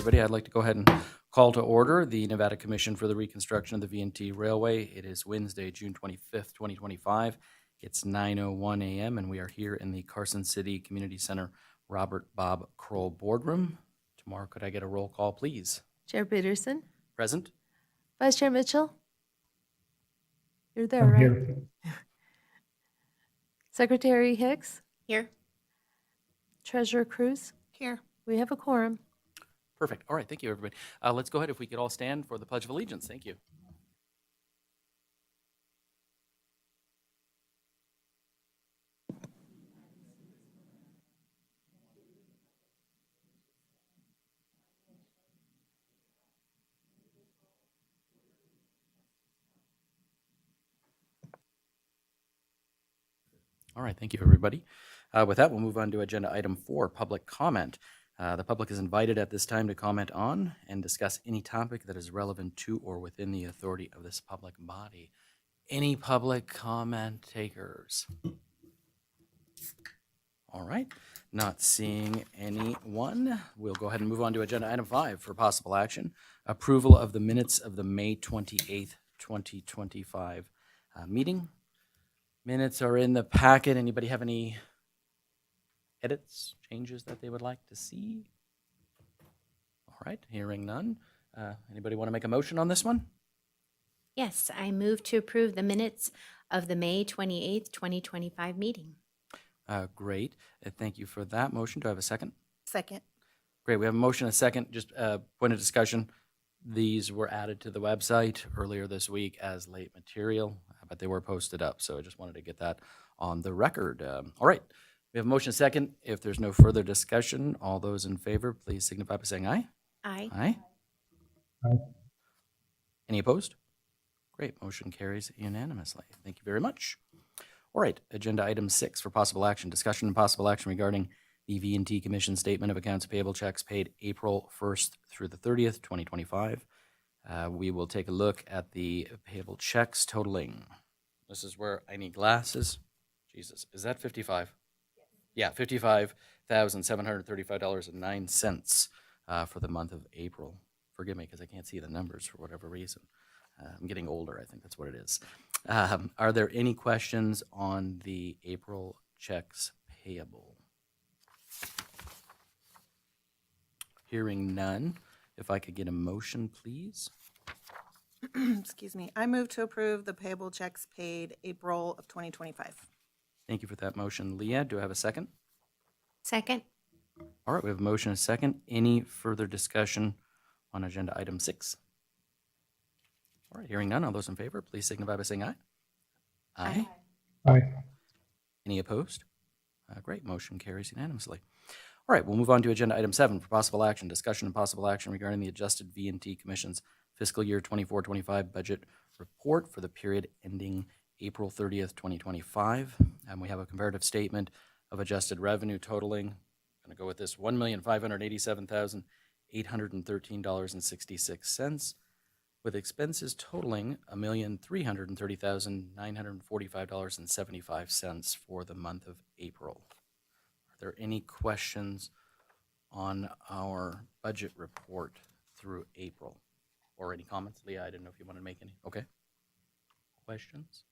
everybody. I'd like to go ahead and call to order the Nevada Commission for the Reconstruction of the V&T Railway. It is Wednesday, June 25th, 2025. It's 9:01 a.m. and we are here in the Carson City Community Center Robert Bob Kroll Boardroom. Tomorrow, could I get a roll call, please? Chair Peterson, Present? Vice Chair Mitchell. You're there, I'm right? here. Secretary Hicks, Here. Treasurer Cruz. Here. We have a quorum. Perfect. All right, thank you, everybody. Let's go ahead if we could all stand for the Pledge of Allegiance. Thank you. All right, thank you, everybody. With that, we'll move on to agenda item 4, public comment. The public is invited at this time to comment on and discuss any topic that is relevant to or within the authority of this public body. Any public comment takers? All right, not seeing anyone. We'll go ahead and move on to agenda item 5 for possible action. Approval of the minutes of the May 28th, 2025 meeting. Minutes are in the packet. Anybody have any edits, changes that they would like to see? All right, hearing none. Anybody want to make a motion on this one? Yes, I move to approve the minutes of the May 28th, 2025 meeting. Great. Thank you for that motion. Do I have a second? Second. Great. We have a motion, a second. Just point of discussion. These were added to the website earlier this week as late material, but they were posted up. So I just wanted to get that on the record. All right. We have a motion, a second. If there's no further discussion, all those in favor, please signify by saying aye. Aye. Aye. Aye. Any opposed? Great. Motion carries unanimously. Thank you very much. All right. Agenda item 6 for possible action. Discussion and possible action regarding the V&T Commission Statement of Accounts Payable checks paid April 1st through the 30th, 2025. We will take a look at the payable checks totaling. This is where I need glasses. Jesus, is that 55? Yeah, $55,735.09 for the month of April. Forgive me because I can't see the numbers for whatever reason. I'm getting older, I think that's what it is. Are there any questions on the April checks payable? Hearing none, if I could get a motion, please. Excuse me. I move to approve the payable checks paid April of 2025. Thank you for that motion, Leah. Do I have a second? Second. All right, we have a motion and a second. Any further discussion on agenda item 6? All right, hearing none, all those in favor, please signify by saying aye. Aye. Aye. Any opposed? Great, motion carries unanimously. All right, we'll move on to agenda item 7 for possible action. Discussion and possible action regarding the adjusted V&T Commission's fiscal year 24-25 budget report for the period ending April 30th, 2025. And we have a comparative statement of adjusted revenue totaling, I'm going to go with this, $1,587,813.66, with expenses totaling $1,330,945.75 for the month of April. Are there any questions on our budget report through April? Or any comments? Leah, I didn't know if you wanted to make any. Okay. Questions?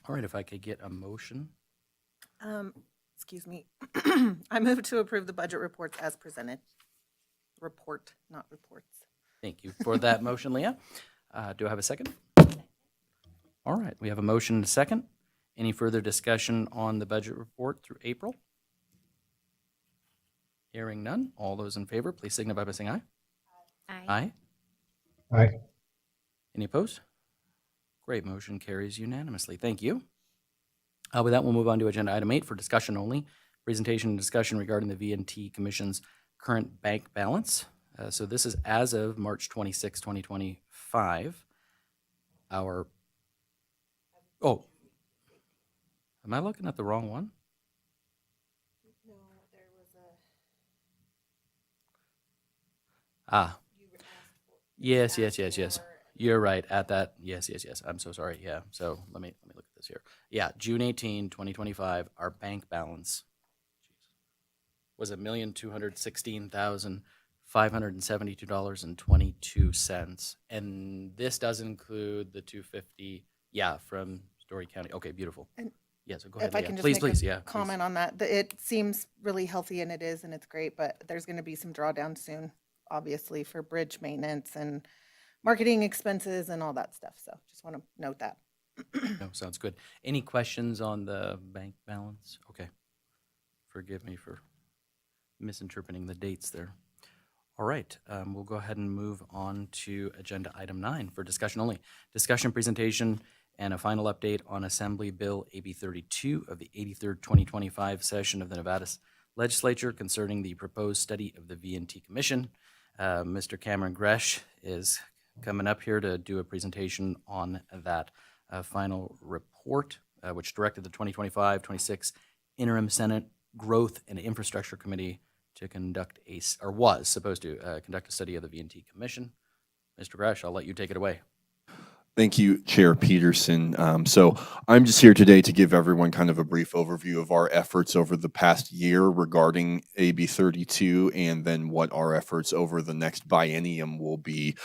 All right, if I could get a motion. Excuse me. I move to approve the budget reports as presented. Report, not reports. Thank you for that motion, Leah. Do I have a second? All right, we have a motion and a second. Any further discussion on the budget report through April? Hearing none, all those in favor, please signify by saying aye. Aye. Aye. Aye. Any opposed? Great, motion carries unanimously. Thank you. With that, we'll move on to agenda item 8 for discussion only. Presentation and discussion regarding the V&T Commission's current bank balance. So this is as of March 26, 2025. Am I looking at the wrong one? No, there was Yes. You're right at that. Yes. I'm so sorry. Yeah. So let me look at this here. Yeah, June 18, 2025, our bank balance was $1,216,500 $572.22. And this does include the 250, from Story County. Okay, beautiful. And Yeah, so go ahead, If I Leah. can just Please, make please, a yeah. please. comment on that, it seems really healthy and it is, and it's great, but there's going to be some drawdown soon, obviously, for bridge maintenance and marketing expenses and all that stuff. So just want to note that. No, sounds good. Any questions on the bank balance? Okay. Forgive me for misinterpreting the dates there. All right, we'll go ahead and move on to agenda item 9 for discussion only. Discussion, presentation, and a final update on Assembly Bill AB 32 of the 83rd 2025 session of the Nevada Legislature concerning the proposed study of the V&T Commission. Mr. Cameron Gresh is coming up here to do a presentation on that final report, which directed the 2025-26 Interim Senate Growth and Infrastructure Committee to conduct was supposed to conduct a study of the V&T Commission. Mr. Gresh, I'll let you take it away. Thank you, Chair Peterson. So I'm just here today to give everyone kind of a brief overview of our efforts over the past year regarding AB 32 and then what our efforts over the next biennium will be.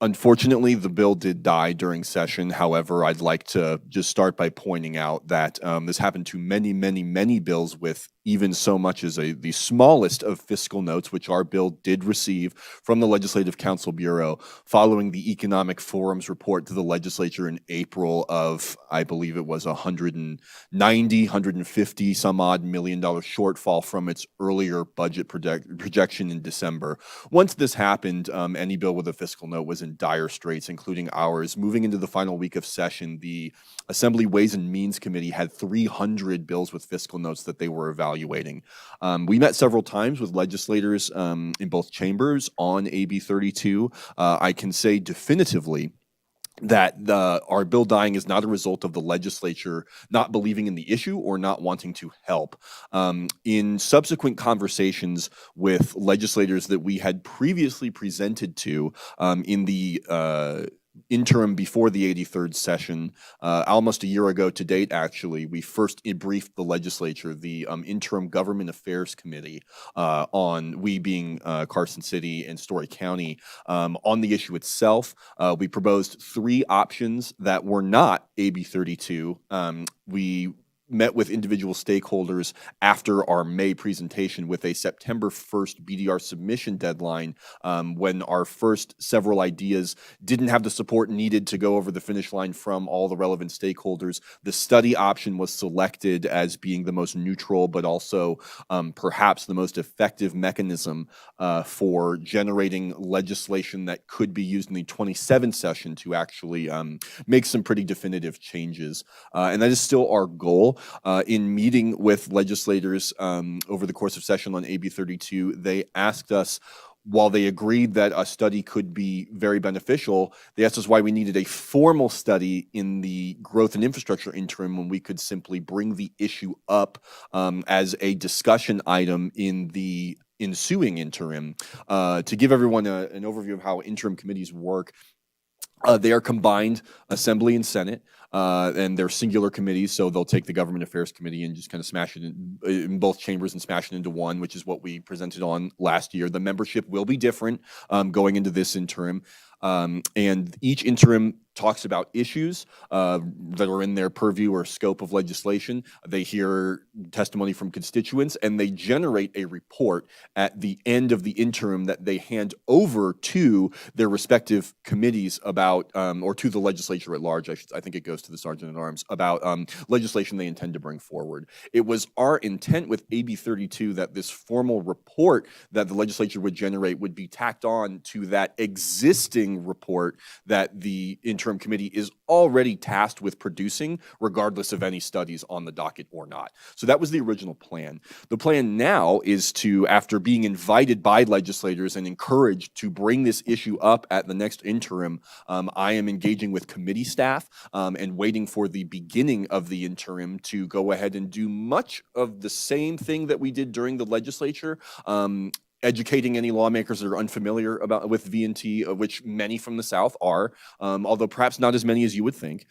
Unfortunately, the bill did die during session. However, I'd like to just start by pointing out that this happened to many, many, many bills with even so much as the smallest of fiscal notes, which our bill did receive from the Legislative Council Bureau following the Economic Forum's report to the legislature in April of, I believe it was 150 some odd $1 million shortfall from its earlier budget projection in December. Once this happened, any bill with a fiscal note was in dire straits, including ours. Moving into the final week of session, the Assembly Ways and Means Committee had 300 bills with fiscal notes that they were evaluating. We met several times with legislators in both chambers on AB 32. I can say definitively that our bill dying is not a result of the legislature not believing in the issue or not wanting to help. In subsequent conversations with legislators that we had previously presented to in the interim before the 83rd session, almost a year ago to date, actually, we first briefed the legislature, the Interim Government Affairs Committee, we being Carson City and Story County, on the issue itself. We proposed 3 options that were not AB 32. We met with individual stakeholders after our May presentation with a September 1st BDR submission deadline, when our first several ideas didn't have the support needed to go over the finish line from all the relevant stakeholders. The study option was selected as being the most neutral, but also perhaps the most effective mechanism for generating legislation that could be used in the 27th session to actually make some pretty definitive changes. And that is still our goal. In meeting with legislators over the course of session on AB 32, they asked us, while they agreed that a study could be very beneficial, they asked us why we needed a formal study in the growth and infrastructure interim when we could simply bring the issue up as a discussion item in the ensuing interim. To give everyone an overview of how interim committees work, they are combined Assembly and Senate, and they're singular committees, so they'll take the Government Affairs Committee and just kind of smash it in both chambers and smash it into one, which is what we presented on last year. The membership will be different going into this interim, and each interim talks about issues that are in their purview or scope of legislation. They hear testimony from constituents, and they generate a report at the end of the interim that they hand over to their respective committees about, or to the legislature at large. I think it goes to the Sergeant at Arms, about legislation they intend to bring forward. It was our intent with AB 32 that this formal report that the legislature would generate would be tacked on to that existing report that the interim committee is already tasked with producing, regardless of any studies on the docket or not. So that was the original plan. The plan now is to, after being invited by legislators and encouraged to bring this issue up at the next interim, I am engaging with committee staff and waiting for the beginning of the interim to go ahead and do much of the same thing that we did during the legislature, educating any lawmakers that are unfamiliar with V&T, which many from the South are, although perhaps not as many as you would think.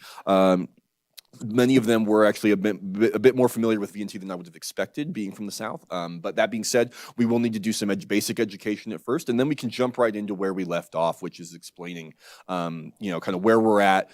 Many of them were actually a bit more familiar with V&T than I would have expected, being from the South. But that being said, we will need to do some basic education at first, and then we can jump right into where we left off, which is explaining, kind of where we're at,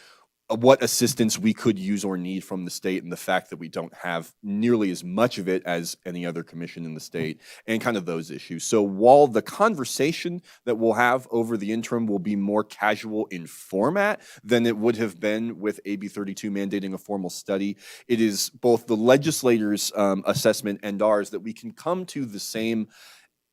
what assistance we could use or need from the state, and the fact that we don't have nearly as much of it as any other commission in the state, and kind of those issues. So while the conversation that we'll have over the interim will be more casual in format than it would have been with AB 32 mandating a formal study, it is both the legislators' assessment and ours that we can come to the same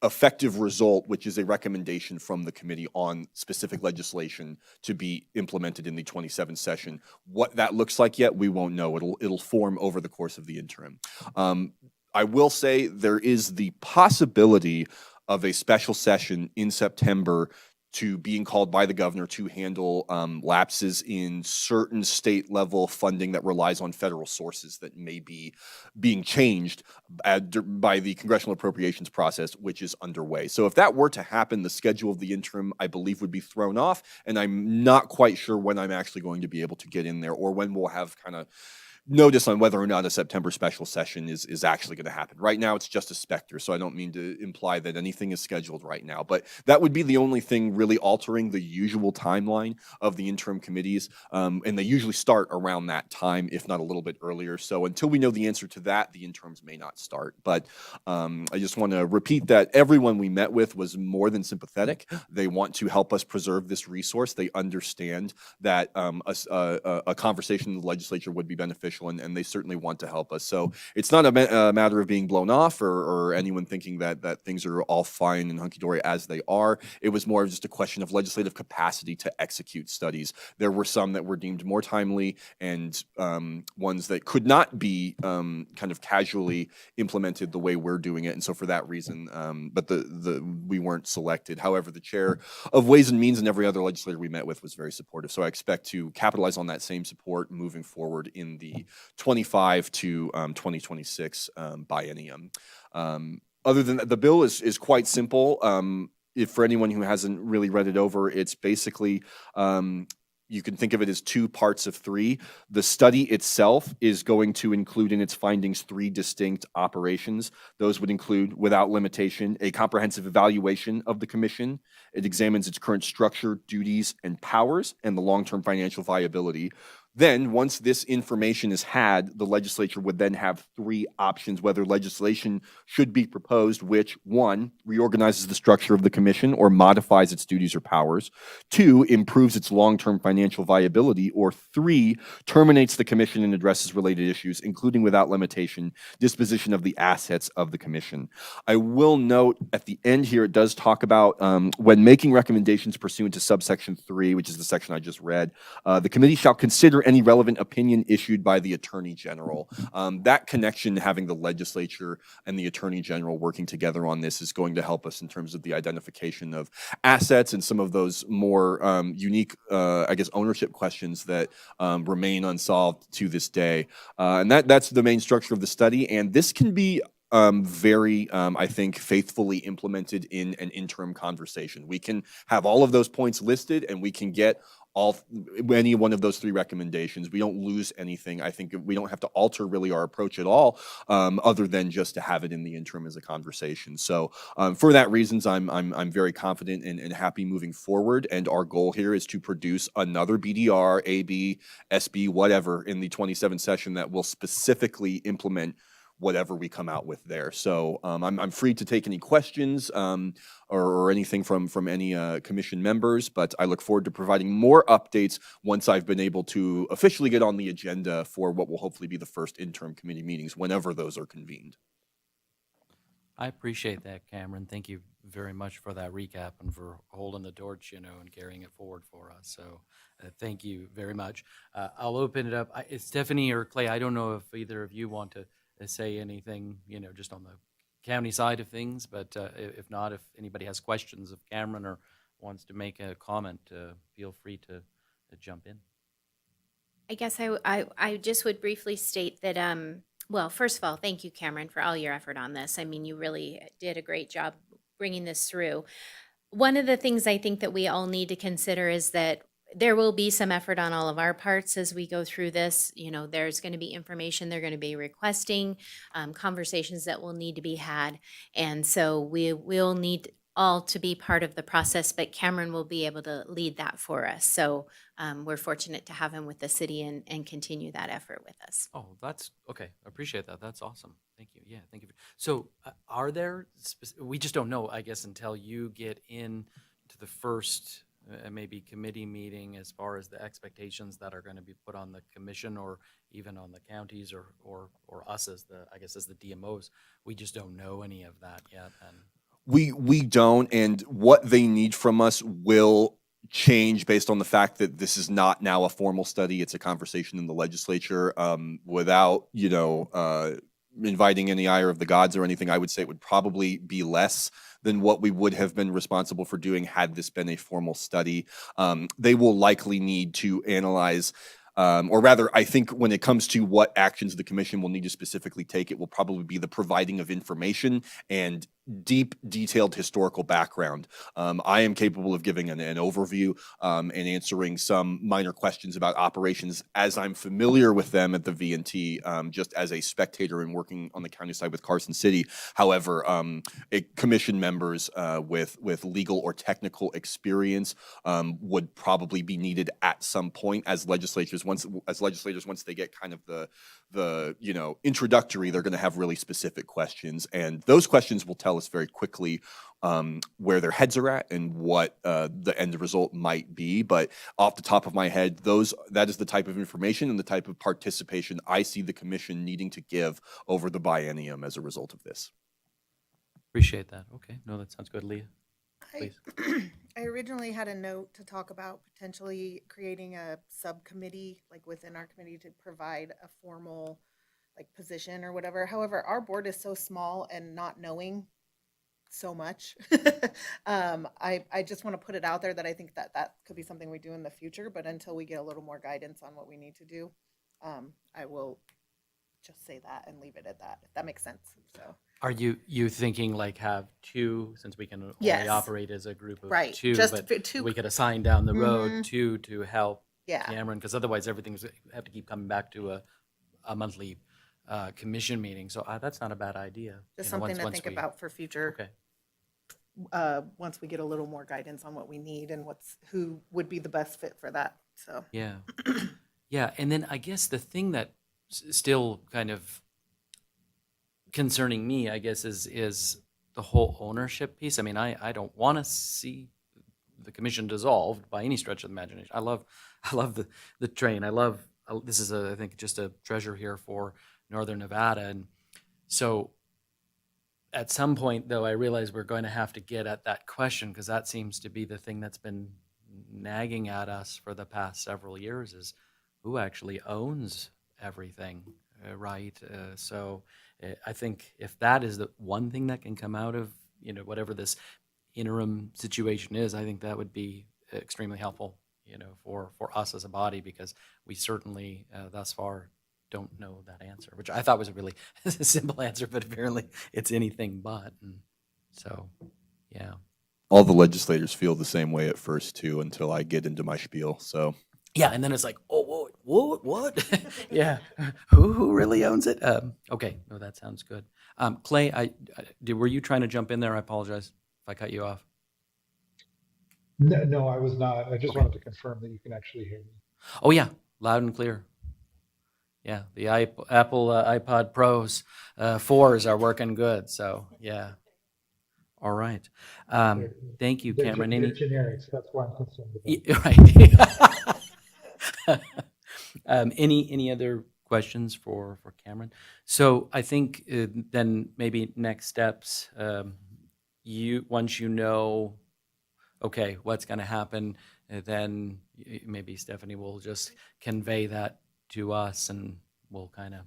effective result, which is a recommendation from the committee on specific legislation to be implemented in the 27 session. What that looks like yet, we won't know. It'll form over the course of the interim. I will say there is the possibility of a special session in September to being called by the governor to handle lapses in certain state level funding that relies on federal sources that may be being changed by the congressional appropriations process, which is underway. So if that were to happen, the schedule of the interim, I believe, would be thrown off, and I'm not quite sure when I'm actually going to be able to get in there, or when we'll have kind of notice on whether or not a September special session is actually going to happen. Right now, it's just a specter, so I don't mean to imply that anything is scheduled right now, but that would be the only thing really altering the usual timeline of the interim committees, and they usually start around that time, if not a little bit earlier. So until we know the answer to that, the interims may not start. But I just want to repeat that everyone we met with was more than sympathetic. They want to help us preserve this resource. They understand that a conversation in the legislature would be beneficial, and they certainly want to help us. So it's not a matter of being blown off or anyone thinking that things are all fine and hunky-dory as they are. It was more of just a question of legislative capacity to execute studies. There were some that were deemed more timely, and ones that could not be kind of casually implemented the way we're doing it. And so for that reason, but we weren't selected. However, the chair of Ways and Means and every other legislator we met with was very supportive. So I expect to capitalize on that same support moving forward in the 25 to 2026 biennium. Other than that, the bill is quite simple. If for anyone who hasn't really read it over, it's basically you can think of it as 2 parts of 3. The study itself is going to include in its findings 3 distinct operations. Those would include, without limitation, a comprehensive evaluation of the commission. It examines its current structure, duties, and powers, and the long-term financial viability. Then, once this information is had, the legislature would then have 3 options whether legislation should be proposed, which 1, reorganizes the structure of the commission or modifies its duties or powers, 2, improves its long-term financial viability, or 3, terminates the commission and addresses related issues, including without limitation, disposition of the assets of the commission. I will note at the end here, it does talk about when making recommendations pursuant to subsection 3, which is the section I just read, the committee shall consider any relevant opinion issued by the Attorney General. That connection, having the legislature and the Attorney General working together on this, is going to help us in terms of the identification of assets and some of those more unique, ownership questions that remain unsolved to this day. And that's the main structure of the study. And this can be very, I think, faithfully implemented in an interim conversation. We can have all of those points listed, and we can get any one of those 3 recommendations. We don't lose anything. I think we don't have to alter really our approach at all, other than just to have it in the interim as a conversation. So for that reasons, I'm very confident and happy moving forward. And our goal here is to produce another BDR, AB, SB, whatever in the 27 session that will specifically implement whatever we come out with there. So I'm free to take any questions or anything from any commission members, but I look forward to providing more updates once I've been able to officially get on the agenda for what will hopefully be the first interim committee meetings, whenever those are convened. I appreciate that, Cameron. Thank you very much for that recap and for holding the torch, and carrying it forward for us. So thank you very much. I'll open it up. Stephanie or Clay, I don't know if either of you want to say anything, just on the county side of things, but if not, if anybody has questions of Cameron or wants to make a comment, feel free to jump in. I guess I just would briefly state that, well, first of all, thank you, Cameron, for all your effort on this. I mean, you really did a great job bringing this through. One of the things I think that we all need to consider is that there will be some effort on all of our parts as we go through this. You know, there's going to be information they're going to be requesting, conversations that will need to be had. And so we will need all to be part of the process, but Cameron will be able to lead that for us. So we're fortunate to have him with the city and continue that effort with us. Oh, that's okay. I appreciate that. That's awesome. Thank you. Yeah, thank you. So, are there? We just don't know, I guess, until you get in to the first maybe committee meeting, as far as the expectations that are going to be put on the commission, or even on the counties, or us as the, I guess, as the DMOs. We just don't know any of that yet. And We don't, and what they need from us will change based on the fact that this is not now a formal study. It's a conversation in the legislature, without, inviting any ire of the gods or anything. I would say it would probably be less than what we would have been responsible for doing had this been a formal study. They will likely need to analyze, or rather, I think when it comes to what actions the commission will need to specifically take, it will probably be the providing of information and deep, detailed historical background. I am capable of giving an overview, and answering some minor questions about operations as I'm familiar with them at the V&T, just as a spectator and working on the county side with Carson City. However, commission members with legal or technical experience would probably be needed at some point as legislators. Once they get kind of the introductory, they're going to have really specific questions, and those questions will tell us very quickly where their heads are at and what the end result might be. But off the top of my head, that is the type of information and the type of participation I see the commission needing to give over the biennium as a result of this. appreciate that. Okay, no, that sounds good, Leah. Please. I originally had a note to talk about potentially creating a subcommittee, like within our committee, to provide a formal position or whatever. However, our board is so small and not knowing so much. I just want to put it out there that I think that could be something we do in the future, but until we get a little more guidance on what we need to do, I will just say that and leave it at that, if that makes sense. So Are you thinking have two, since we can only Yes. operate as a group of Right, two, just but two. we could assign down the road Mhm. two to help Yeah. Cameron, because otherwise everything's have to keep coming back to a monthly commission meeting. So that's not a bad idea. Just you know, something to once think we- about for future. Okay. Once we get a little more guidance on what we need and who would be the best fit for that. So Yeah. Yeah. And then I guess the thing that still kind of concerning me, I guess, is the whole ownership piece. I mean, I don't want to see the commission dissolved by any stretch of the imagination. I love the train. This is I think just a treasure here for Northern Nevada. And so at some point, though, I realize we're going to have to get at that question, because that seems to be the thing that's been nagging at us for the past several years, is who actually owns everything, right? So I think if that is the one thing that can come out of, whatever this interim situation is, I think that would be extremely helpful, for us as a body, because we certainly thus far don't know that answer, which I thought was a really simple answer, but apparently it's anything but. And so, yeah. All the legislators feel the same way at first too, until I get into my spiel. So Yeah, and then it's like, oh, what? Yeah, who really owns it? Okay, no, that sounds good. Clay, were you trying to jump in there? I apologize if I cut you off. No, I was not. I just Okay. wanted to confirm that you can actually hear me. Oh yeah, loud and clear. Yeah, the Apple iPod Pros 4s are working good. So yeah, all right. Thank you, Cameron. They're generics. That's why I'm concerned about. Right. Any other questions for Cameron? So I think then maybe next steps. Once you know, okay, what's going to happen, then maybe Stephanie will just convey that to us, and we'll kind of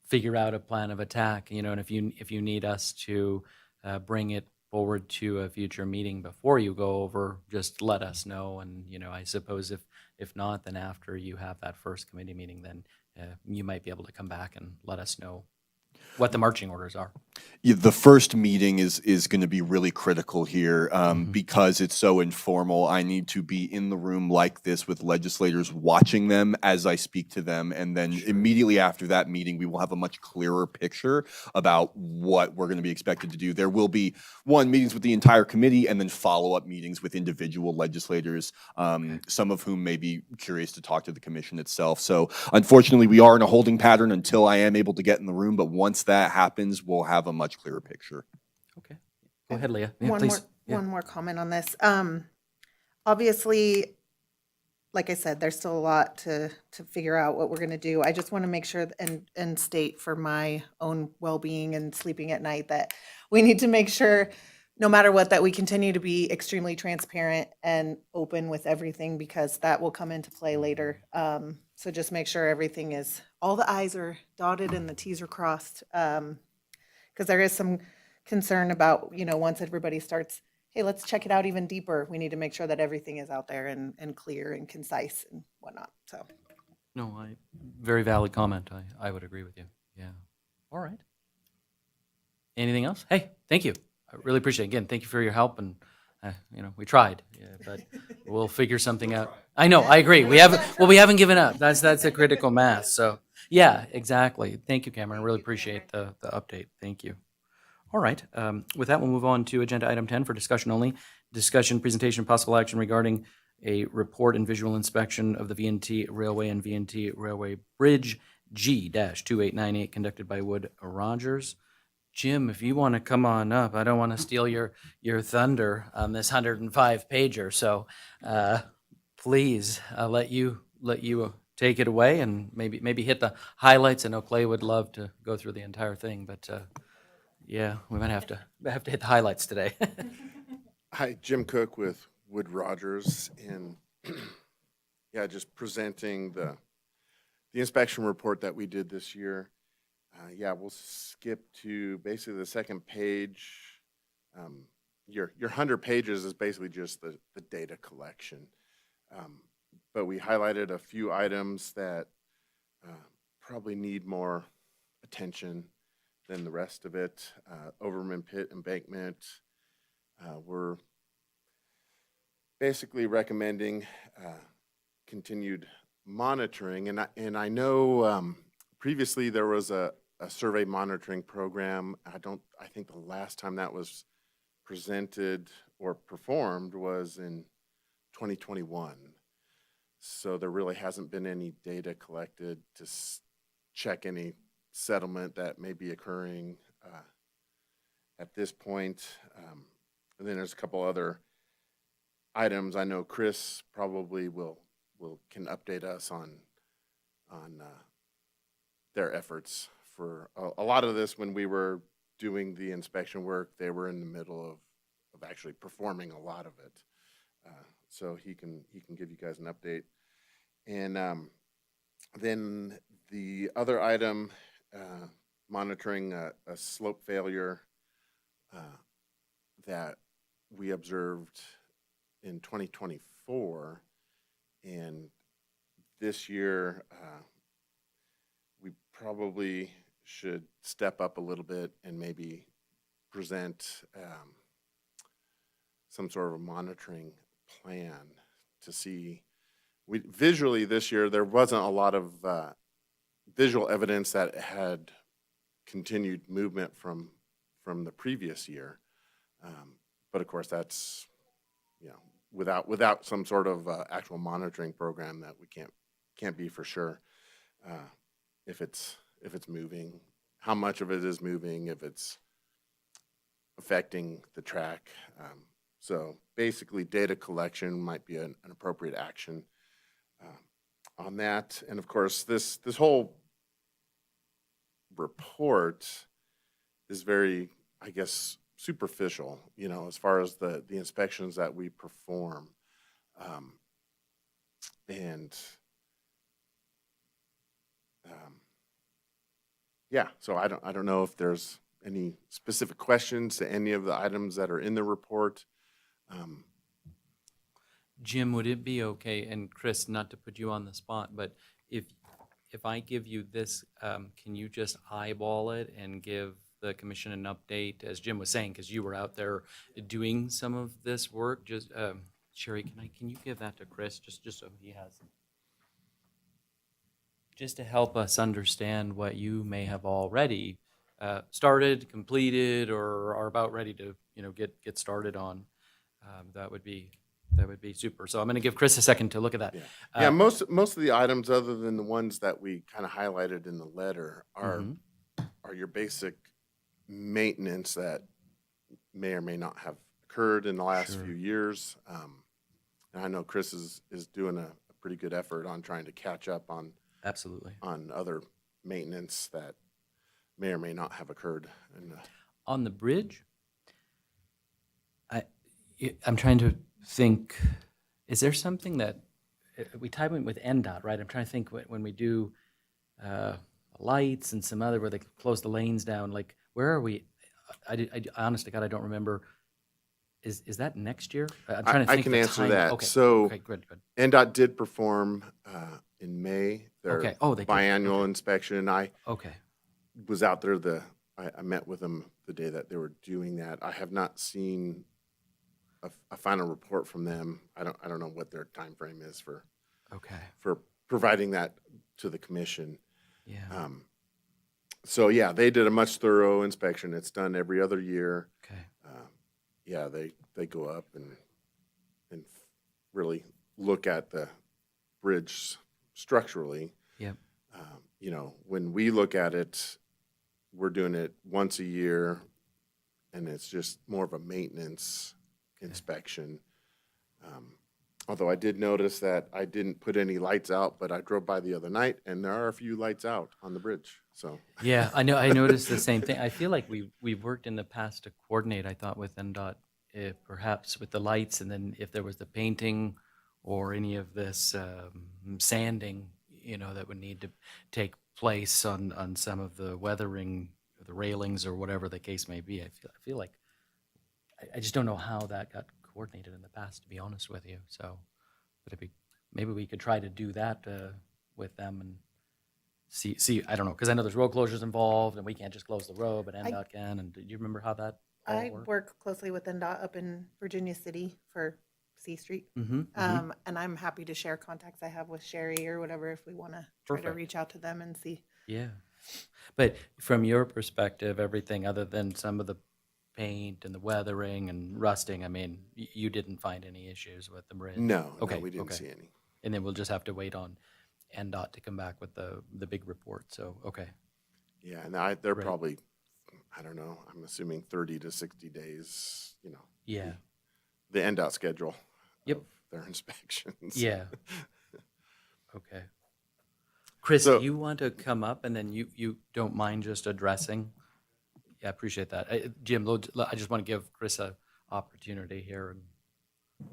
figure out a plan of attack. And if you need us to bring it forward to a future meeting before you go over, just let us know. And I suppose if not, then after you have that first committee meeting, then you might be able to come back and let us know what the marching orders are. The first meeting is going to be really critical here because it's so informal. I need to be in the room like this with legislators watching them as I speak to them. And then immediately after that meeting, we will have a much clearer picture about what we're going to be expected to do. There will be meetings with the entire committee and then follow-up meetings with individual legislators, some of whom may be curious to talk to the commission itself. So unfortunately, we are in a holding pattern until I am able to get in the room. But once that happens, we'll have a much clearer picture. Okay. Go ahead, Leah. Yeah, One please. more, Yeah. one more comment on this. Obviously, like I said, there's still a lot to figure out what we're going to do. I just want to make sure and state for my own well-being and sleeping at night that we need to make sure, no matter what, that we continue to be extremely transparent and open with everything, because that will come into play later. So just make sure everything is, all the I's are dotted and the T's are crossed. Because there is some concern about, once everybody starts, hey, let's check it out even deeper, we need to make sure that everything is out there and clear and concise and whatnot, so. No, very valid comment. I would agree with you. Yeah. All right. Anything else? Hey, thank you. I really appreciate it. Again, thank you for your help. And, we tried, but we'll figure something out. I know, I agree. We haven't given up. That's a critical mass. So, yeah, exactly. Thank you, Cameron. I really appreciate the update. Thank you. All right. With that, we'll move on to agenda item 10 for discussion only. Discussion, presentation, possible action regarding a report and visual inspection of the VNT Railway and VNT Railway Bridge G-2898 conducted by Wood Rogers. Jim, if you want to come on up, I don't want to steal your thunder on this 105 pager. So please, I'll let you take it away and maybe hit the highlights. I know Clay would love to go through the entire thing, but yeah, we might have to hit the highlights today. Hi, Jim Cook with Wood Rogers, and yeah, just presenting the inspection report that we did this year. Yeah, we'll skip to basically the second page. Your 100 pages is basically just the data collection, but we highlighted a few items that probably need more attention than the rest of it. Overman Pit embankment, we're basically recommending continued monitoring, and I know previously there was a survey monitoring program. I think the last time that was presented or performed was in 2021. So there really hasn't been any data collected to check any settlement that may be occurring at this point. And then there's a couple other items. I know Chris probably can update us on their efforts for a lot of this. When we were doing the inspection work, they were in the middle of actually performing a lot of it. So he can give you guys an update. And then the other item, monitoring a slope failure that we observed in 2024, and this year we probably should step up a little bit and maybe present some sort of a monitoring plan to see. Visually this year there wasn't a lot of visual evidence that had continued movement from the previous year, but of course that's without some sort of actual monitoring program that we can't be for sure if it's moving, how much of it is moving, if it's affecting the track. So basically data collection might be an appropriate action on that. And of course this whole report is very, I guess, superficial, as far as the inspections that we perform. Yeah, so I don't know if there's any specific questions to any of the items that are in the report. Jim, would it be okay, and Chris, not to put you on the spot, but if I give you this, can you just eyeball it and give the commission an update, as Jim was saying, because you were out there doing some of this work. Just, Sherry, can you give that to Chris, just so he has, just to help us understand what you may have already started, completed, or are about ready to, get started on. That would be super. So I'm going to give Chris a second to look at that. Yeah, most of the items, other than the ones that we kind of highlighted in the letter, are your basic maintenance that may or may not have occurred in the last Sure. few years. And I know Chris is doing a pretty good effort on trying to catch up on Absolutely. other maintenance that may or may not have occurred. And On the bridge, I'm trying to think, is there something that, we tied in with NDOT, right? I'm trying to think when we do lights and some other, where they close the lanes down, like, where are we? I honest to God, I don't remember. Is that next year? I'm trying to I think. can the answer timing. that. Okay. So Okay, good. NDOT did perform in May their Okay. Oh, they did. biannual Okay. inspection. I Okay. was out there I met with them the day that they were doing that. I have not seen a final report from them. I don't know what their time frame is for Okay. providing that to the commission. Yeah. So yeah, they did a much thorough inspection. It's done every other year. Okay. Yeah, they go up and really look at the bridge structurally. Yep. When we look at it, we're doing it once a year, and it's just more of a maintenance inspection. Although I did notice that I didn't put any lights out, but I drove by the other night, and there are a few lights out on the bridge. So Yeah, I know. I noticed the same thing. I feel like we've worked in the past to coordinate, I thought, with NDOT, perhaps with the lights, and then if there was the painting or any of this sanding, that would need to take place on some of the weathering, the railings, or whatever the case may be. I feel like I just don't know how that got coordinated in the past, to be honest with you. So, but maybe we could try to do that with them and see. I don't know, because I know there's road closures involved, and we can't just close the road, but NDOT can. And do you remember how that all I worked? work closely with NDOT up in Virginia City for C Street. Mm-hmm. And I'm happy to share contacts I have with Sherry or whatever if we want to try to Perfect. reach out to them and see. Yeah. But from your perspective, everything other than some of the paint and the weathering and rusting, I mean, you didn't find any issues with the bridge? no, Okay, we didn't okay. see any. And then we'll just have to wait on NDOT to come back with the big report. So, okay. Yeah, and they're Right. probably, I don't know, I'm assuming 30 to 60 days, Yeah. the NDOT schedule Yep. of their inspections. Yeah. Okay. Chris, So- you want to come up and then you don't mind just addressing? Yeah, I appreciate that. Jim, I just want to give Chris a opportunity here and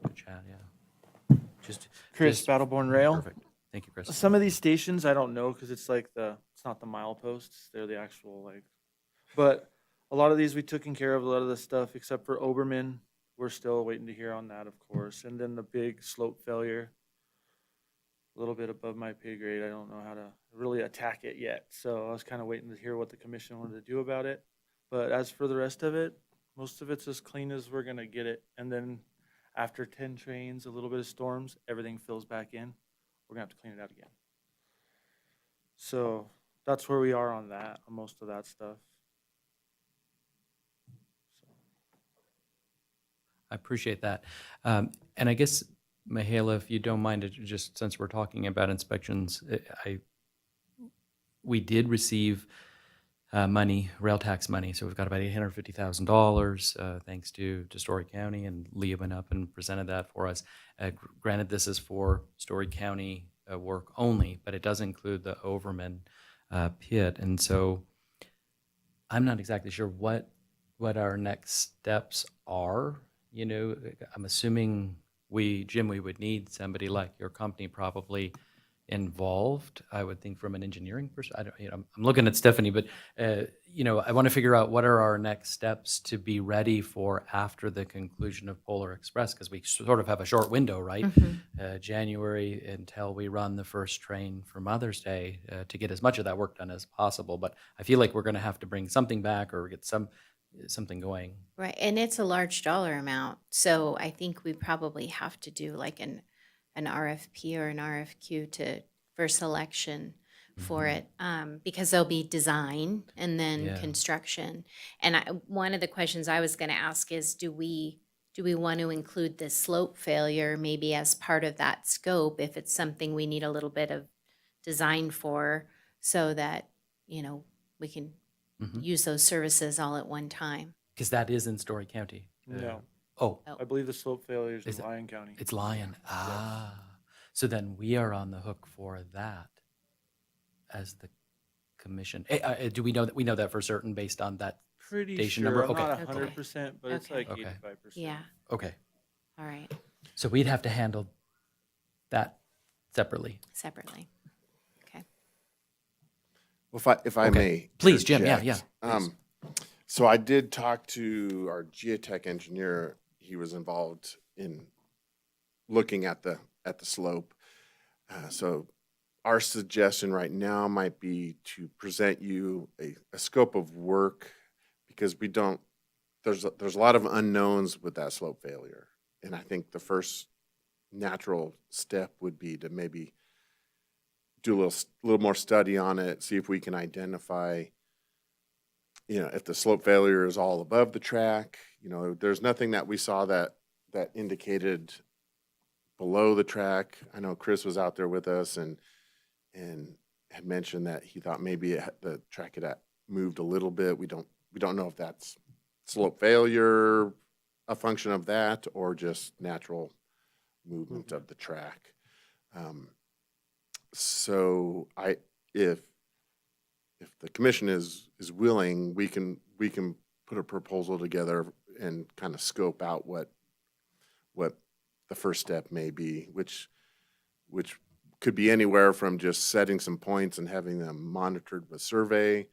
to chat, yeah. Chris, Battleborn Rail. Perfect. Thank you, Chris. Some of these stations I don't know because it's like it's not the mileposts; they're the actual But a lot of these we took care of. A lot of the stuff except for Oberman, we're still waiting to hear on that, of course. And then the big slope failure, a little bit above my pay grade. I don't know how to really attack it yet, so I was kind of waiting to hear what the commission wanted to do about it. But as for the rest of it, most of it's as clean as we're gonna get it. And then after 10 trains, a little bit of storms, everything fills back in. We're gonna have to clean it out again. So that's where we are on that, on most of that stuff. I appreciate that. And I guess, Mihaela, if you don't mind, just since we're talking about inspections, we did receive money, rail tax money. So we've got about $850,000 thanks to Story County, and Leah went up and presented that for us. Granted, this is for Story County work only, but it does include the Overman pit. And so I'm not exactly sure what our next steps are. I'm assuming Jim, we would need somebody like your company probably, involved, I would think from an engineering perspective. I'm looking at Stephanie, but, I want to figure out what are our next steps to be ready for after the conclusion of Polar Express, because we sort of have a short window, right? January until we run the first train for Mother's Day, to get as much of that work done as possible. But I feel like we're going to have to bring something back or get something going. Right, and it's a large dollar amount, so I think we probably have to do like an RFP or an RFQ for selection for it, because there'll be design and then Yeah. construction. And one of the questions I was going to ask is, do we want to include this slope failure maybe as part of that scope if it's something we need a little bit of design for, so that we can use those services all at one time? Because that is in Story County. No, Oh, I believe the slope failure is Is in it- Lyon County. it's Lyon. Ah. So then we are on the hook for that as the commission. Do we know that for certain based on that? Pretty Station sure, number? I'm Okay. not Okay. 100%, but it's Okay. like Okay. 85%. Yeah, Okay. all right, So we'd have to handle that separately. separately. Okay. Well, if I Okay. may. Please, Jim. Yeah, interject. yeah, please. So I did talk to our geotech engineer. He was involved in looking at the slope. So our suggestion right now might be to present you a scope of work, because there's a lot of unknowns with that slope failure. And I think the first natural step would be to maybe do a little more study on it, see if we can identify, if the slope failure is all above the track. There's nothing that we saw that indicated below the track. I know Chris was out there with us and had mentioned that he thought maybe the track had moved a little bit. We don't know if that's slope failure, a function of that, or just natural movement of the track. So if the commission is willing, we can put a proposal together and kind of scope out what the first step may be, which could be anywhere from just setting some points and having them monitored with survey,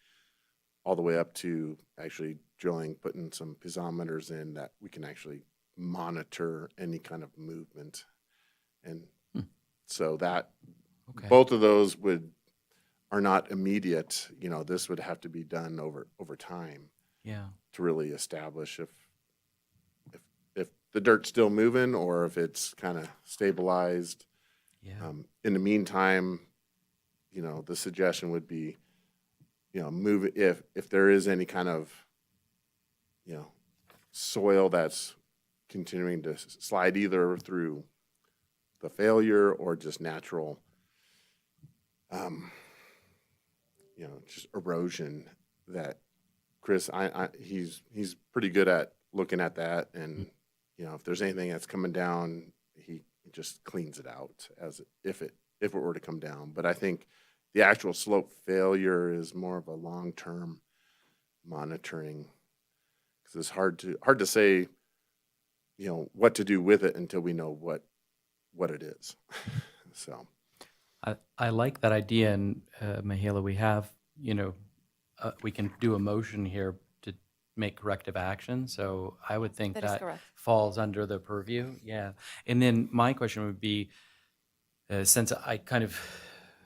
all the way up to actually putting some piezometers in that we can actually monitor any kind of movement. And so that Okay. both of those are not immediate. This would have to be done over time Yeah. to really establish if the dirt's still moving or if it's kind of stabilized. Yeah. In the meantime, the suggestion would be, move if there is any kind of, soil that's continuing to slide either through the failure or just natural, just erosion, that Chris, he's pretty good at looking at that, and if there's anything that's coming down, he just cleans it out as if it were to come down. But I think the actual slope failure is more of a long-term monitoring, because it's hard to say, what to do with it until we know what it is. So. I like that idea, and Mahela, we have, we can do a motion here to make corrective action. So I would think That is that correct. falls under the purview. Yeah. And then my question would be, since I kind of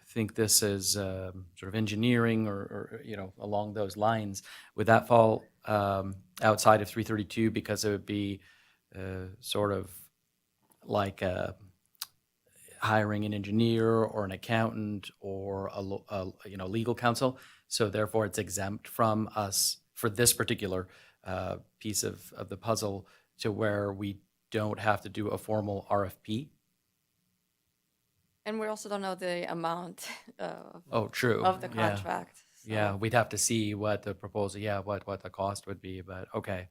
think this is sort of engineering or along those lines, would that fall outside of 332 because it would be sort of like hiring an engineer or an accountant or a legal counsel, so therefore it's exempt from us for this particular piece of the puzzle, to where we don't have to do a formal RFP? And we also don't know the amount Oh, true. of the Yeah. contract. so- Yeah, we'd have to see what the proposal, what the cost would be, but okay.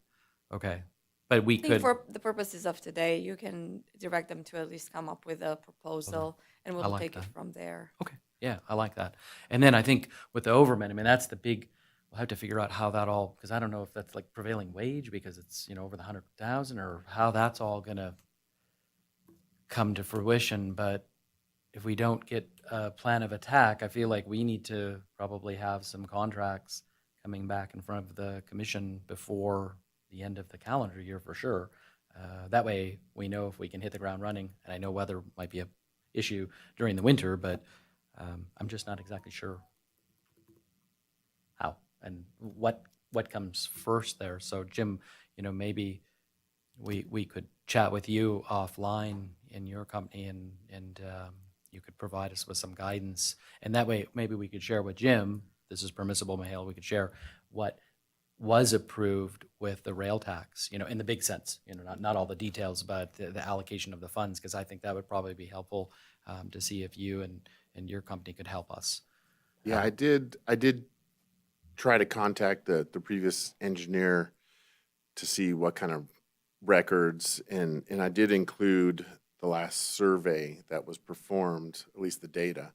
But we I think could, for the purposes of today, you can direct them to at least come up with a proposal, and I we'll like take it that. from there. okay, yeah, I like that. And then I think with the overman, I mean, that's the big, we'll have to figure out how that all, because I don't know if that's like prevailing wage because it's, over the 100,000, or how that's all gonna come to fruition, but if we don't get a plan of attack, I feel like we need to probably have some contracts coming back in front of the commission before the end of the calendar year for sure. That way we know if we can hit the ground running. And I know weather might be a issue during the winter, but I'm just not exactly sure how and what comes first there. So Jim, maybe we could chat with you offline in your company and you could provide us with some guidance. And that way, maybe we could share with Jim, this is permissible, Mahale, we could share what was approved with the rail tax, in the big sense, not all the details, but the allocation of the funds, because I think that would probably be helpful to see if you and your company could help us. Yeah, I did try to contact the previous engineer to see what kind of records, and I did include the last survey that was performed, at least the data.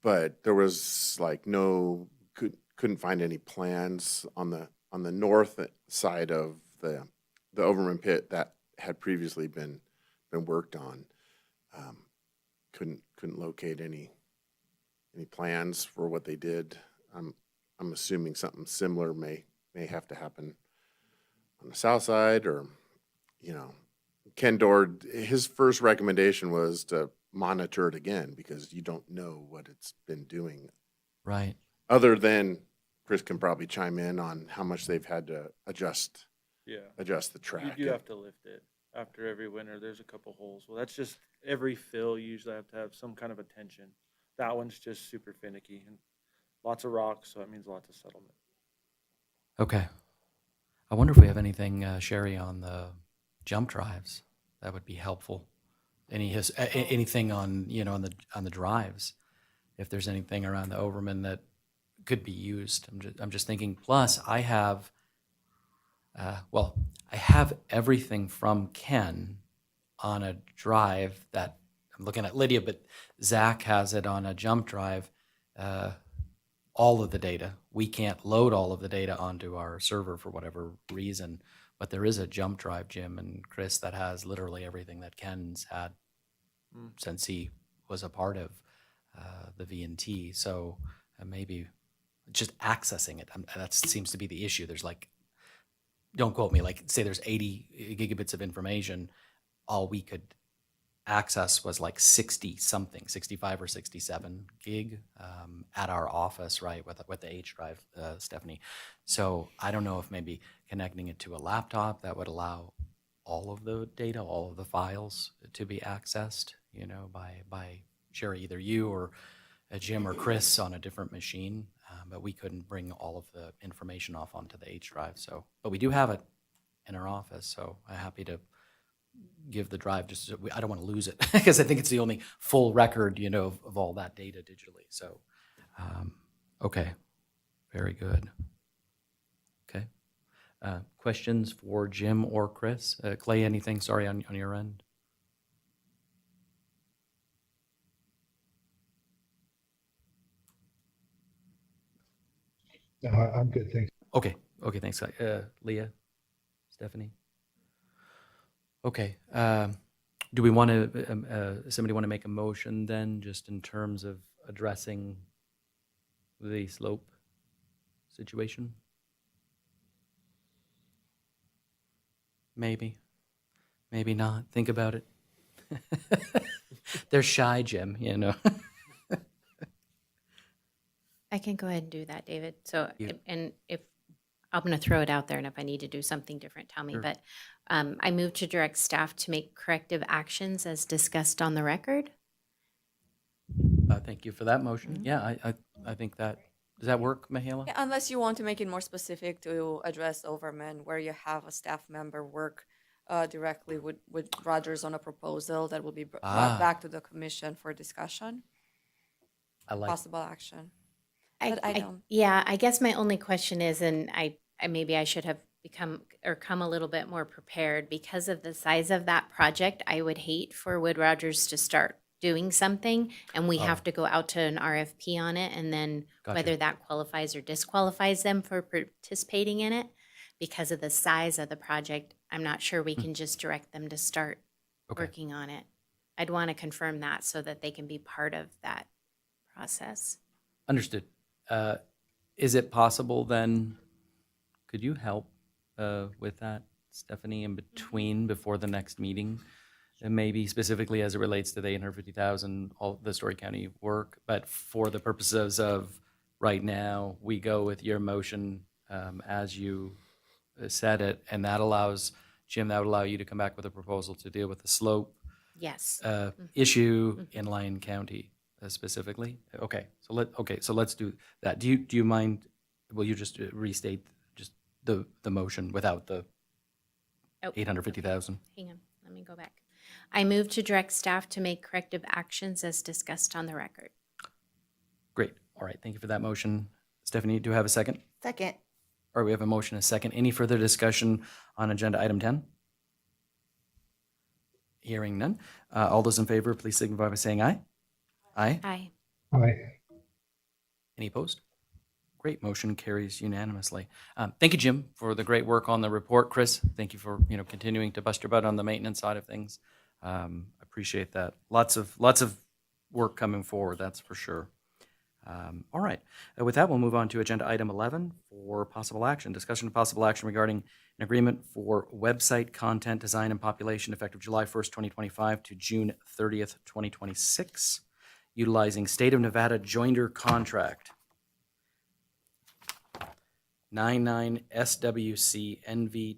But there was like couldn't find any plans on the north side of the Overman pit that had previously been worked on. Couldn't locate any plans for what they did. I'm assuming something similar may have to happen on the south side, or Ken Dord, his first recommendation was to monitor it again because you don't know what it's been doing. Right. Other than Chris can probably chime in on how much they've had to adjust the track. You do have to lift it after every winter. There's a couple holes. Well, that's just every fill. You usually have to have some kind of attention. That one's just super finicky and lots of rocks, so that means lots of settlement. Okay. I wonder if we have anything, Sherry, on the jump drives that would be helpful. Anything on on the drives, if there's anything around the Overman that could be used. I'm just thinking. Plus, I have everything from Ken on a drive that I'm looking at Lydia, but Zach has it on a jump drive. All of the data. We can't load all of the data onto our server for whatever reason, but there is a jump drive, Jim and Chris, that has literally everything that Ken's had since he was a part of the V&T. So maybe just accessing it. That seems to be the issue. There's don't quote me, say there's 80 gigabits of information. All we could access was 60-something, 65 or 67 gig at our office, right, with the H drive, Stephanie. So I don't know if maybe connecting it to a laptop that would allow all of the data, all of the files to be accessed, by Sherry, either you or Jim or Chris on a different machine. But we couldn't bring all of the information off onto the H drive. So, but we do have it in our office. So I'm happy to give the drive I don't want to lose it because I think it's the only full record, of all that data digitally. So, okay, very good. Okay. Questions for Jim or Chris? Clay, anything, sorry, on your end? No, I'm good, thanks. Okay, thanks. Leah, Stephanie? Okay. Do we want to, somebody want to make a motion then, just in terms of addressing the slope situation? Maybe not. Think about it. They're shy, Jim, I can go ahead and do that, David. So, Yeah. and if, I'm going to throw it out there, and if I need to do something different, tell me. Sure. But I move to direct staff to make corrective actions as discussed on the record. Thank you for that motion. Yeah, I think that, does that work, Mihaela? Yeah, unless you want to make it more specific to address Overman, where you have a staff member work directly with Rogers on a proposal that will be brought back to the commission for discussion, I like, possible action. But I don't. Yeah, I guess my only question is, and I maybe I should have come a little bit more prepared because of the size of that project. I would hate for Wood Rogers to start doing something and we have to go out to an RFP on it, and then Gotcha. whether that qualifies or disqualifies them for participating in it because of the size of the project, I'm not sure we can just direct them to start Okay. working on it. I'd want to confirm that so that they can be part of that process. Understood. Is it possible then, could you help with that, Stephanie, in between, before the next meeting? And maybe specifically as it relates to the 850,000, all the Story County work, but for the purposes of right now, we go with your motion as you said it, and that allows, Jim, that would allow you to come back with a proposal to deal with the slope Yes. issue in Lyon County specifically. Okay, so let's do that. Do you mind? Will you just restate just the motion without the Oh, 850,000? hang on, let me go back. I move to direct staff to make corrective actions as discussed on the record. Great. All right. Thank you for that motion, Stephanie. Do you have a second? Second. Or we have a motion, and a second. Any further discussion on agenda item 10? Hearing none. All those in favor, please signify by saying aye. Aye. Aye. Aye. Any opposed? Great, motion carries unanimously. Thank you, Jim, for the great work on the report. Chris, thank you for continuing to bust your butt on the maintenance side of things. Appreciate that. Lots of work coming forward, that's for sure. All right, with that, we'll move on to agenda item 11 for possible action. Discussion of possible action regarding an agreement for website content design and population effective July 1st, 2025 to June 30th, 2026, utilizing State of Nevada joinder contract 99 SWC NV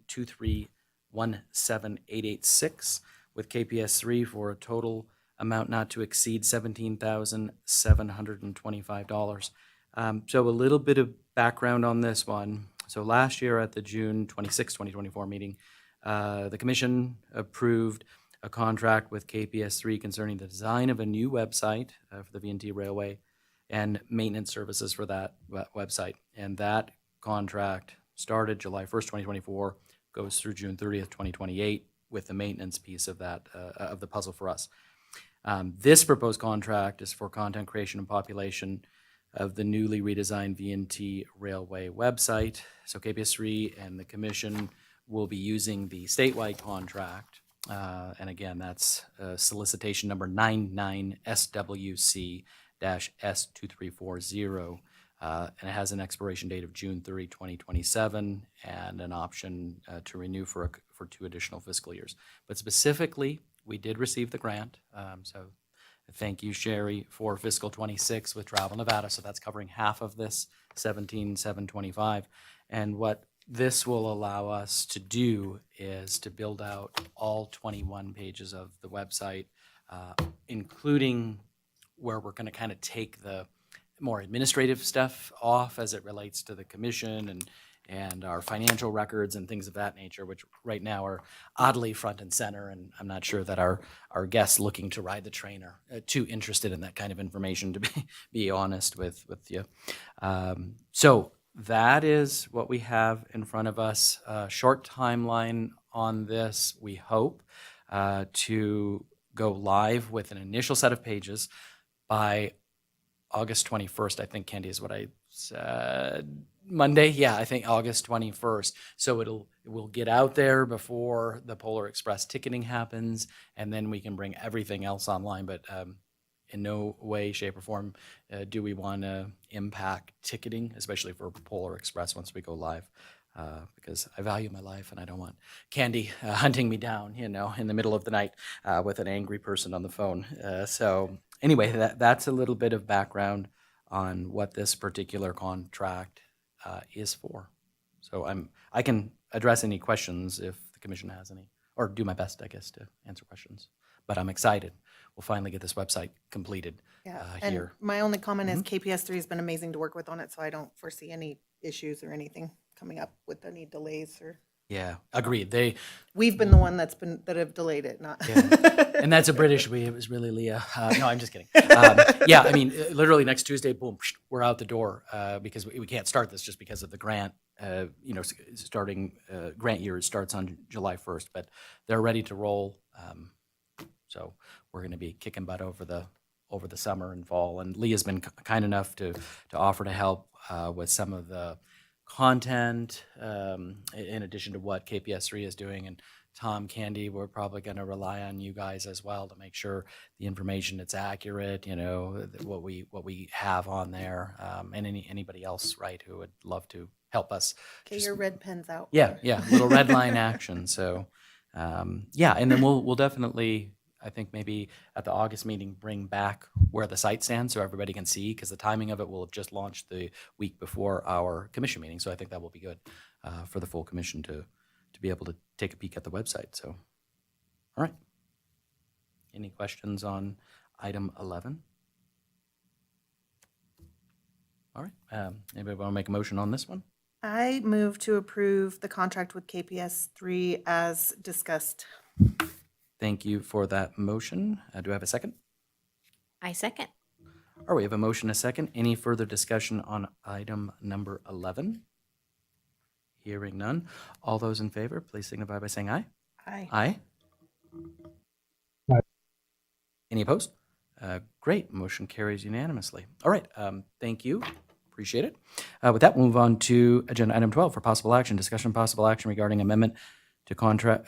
2317886 with KPS3 for a total amount not to exceed $17,725. So a little bit of background on this one. So last year at the June 26, 2024 meeting, the commission approved a contract with KPS3 concerning the design of a new website for the VNT Railway and maintenance services for that website. And that contract started July 1st, 2024, goes through June 30th, 2028, with the maintenance piece of that, of the puzzle for us. This proposed contract is for content creation and population of the newly redesigned VNT Railway website. So KPS3 and the commission will be using the statewide contract. And again, that's solicitation number 99 SWC-S2340. And it has an expiration date of June 30, 2027, and an option to renew for 2 additional fiscal years. But specifically, we did receive the grant. So thank you, Sherry, for fiscal 26 with Travel Nevada. So that's covering half of this 17,725. And what this will allow us to do is to build out all 21 pages of the website, including where we're going to kind of take the more administrative stuff off as it relates to the commission and our financial records and things of that nature, which right now are oddly front and center. And I'm not sure that our guests looking to ride the train are too interested in that kind of information, to be honest with you. So that is what we have in front of us. Short timeline on this, we hope to go live with an initial set of pages by August 21st, I think, Candy, is what I said. Monday? Yeah, I think August 21st. So it will get out there before the Polar Express ticketing happens, and then we can bring everything else online. But in no way, shape, or form do we want to impact ticketing, especially for Polar Express once we go live. Because I value my life and I don't want Candy hunting me down, in the middle of the night with an angry person on the phone. So anyway, that's a little bit of background on what this particular contract is for. So I can address any questions if the commission has any, or do my best, I guess, to answer questions. But I'm excited. We'll finally get this website completed And here. my only comment is KPS3 has been amazing to work with on it, so I don't foresee any issues or anything coming up with any delays or. Yeah, agreed. We've been the one that have delayed it, not. And that's a British we. It was really Leah. No, I'm just kidding. Yeah, I mean, literally next Tuesday, boom, we're out the door because we can't start this just because of the grant. Starting grant year starts on July 1st, but they're ready to roll. So we're going to be kicking butt over the summer and fall. And Leah's been kind enough to offer to help with some of the content in addition to what KPS3 is doing, and Tom, Candy, we're probably going to rely on you guys as well to make sure the information is accurate, what we have on there, and anybody else, right, who would love to help us. Okay, Just- your red pen's out. Yeah, little red line action. So, yeah, and then we'll definitely, I think maybe at the August meeting, bring back where the site stands so everybody can see, because the timing of it will have just launched the week before our commission meeting. So I think that will be good for the full commission to be able to take a peek at the website. So, all right. Any questions on item 11? All right. Anybody want to make a motion on this one? I move to approve the contract with KPS 3 as discussed. Thank you for that motion. Do I have a second? I second. All right, we have a motion, a second. Any further discussion on item number 11? Hearing none. All those in favor, please signify by saying aye. Aye. Aye. Aye. Any opposed? Great, motion carries unanimously. All right, thank you. Appreciate it. With that, we'll move on to agenda item 12 for possible action. Discussion possible action regarding amendment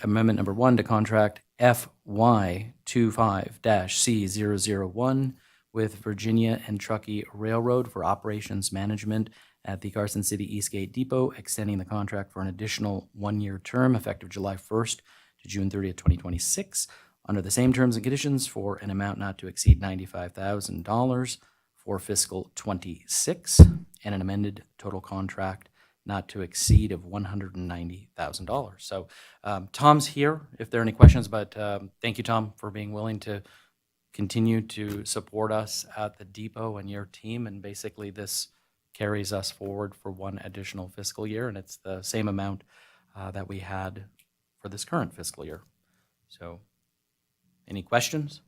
number 1 to contract FY25-C001 with Virginia and Truckee Railroad for operations management at the Carson City Eastgate Depot, extending the contract for an additional 1-year term effective July 1st to June 30th, 2026, under the same terms and conditions for an amount not to exceed $95,000 for fiscal '26, and an amended total contract not to exceed of $190,000. So Tom's here if there are any questions, but thank you, Tom, for being willing to continue to support us at the depot and your team. And basically this carries us forward for 1 additional fiscal year, and it's the same amount that we had for this current fiscal year. So any questions?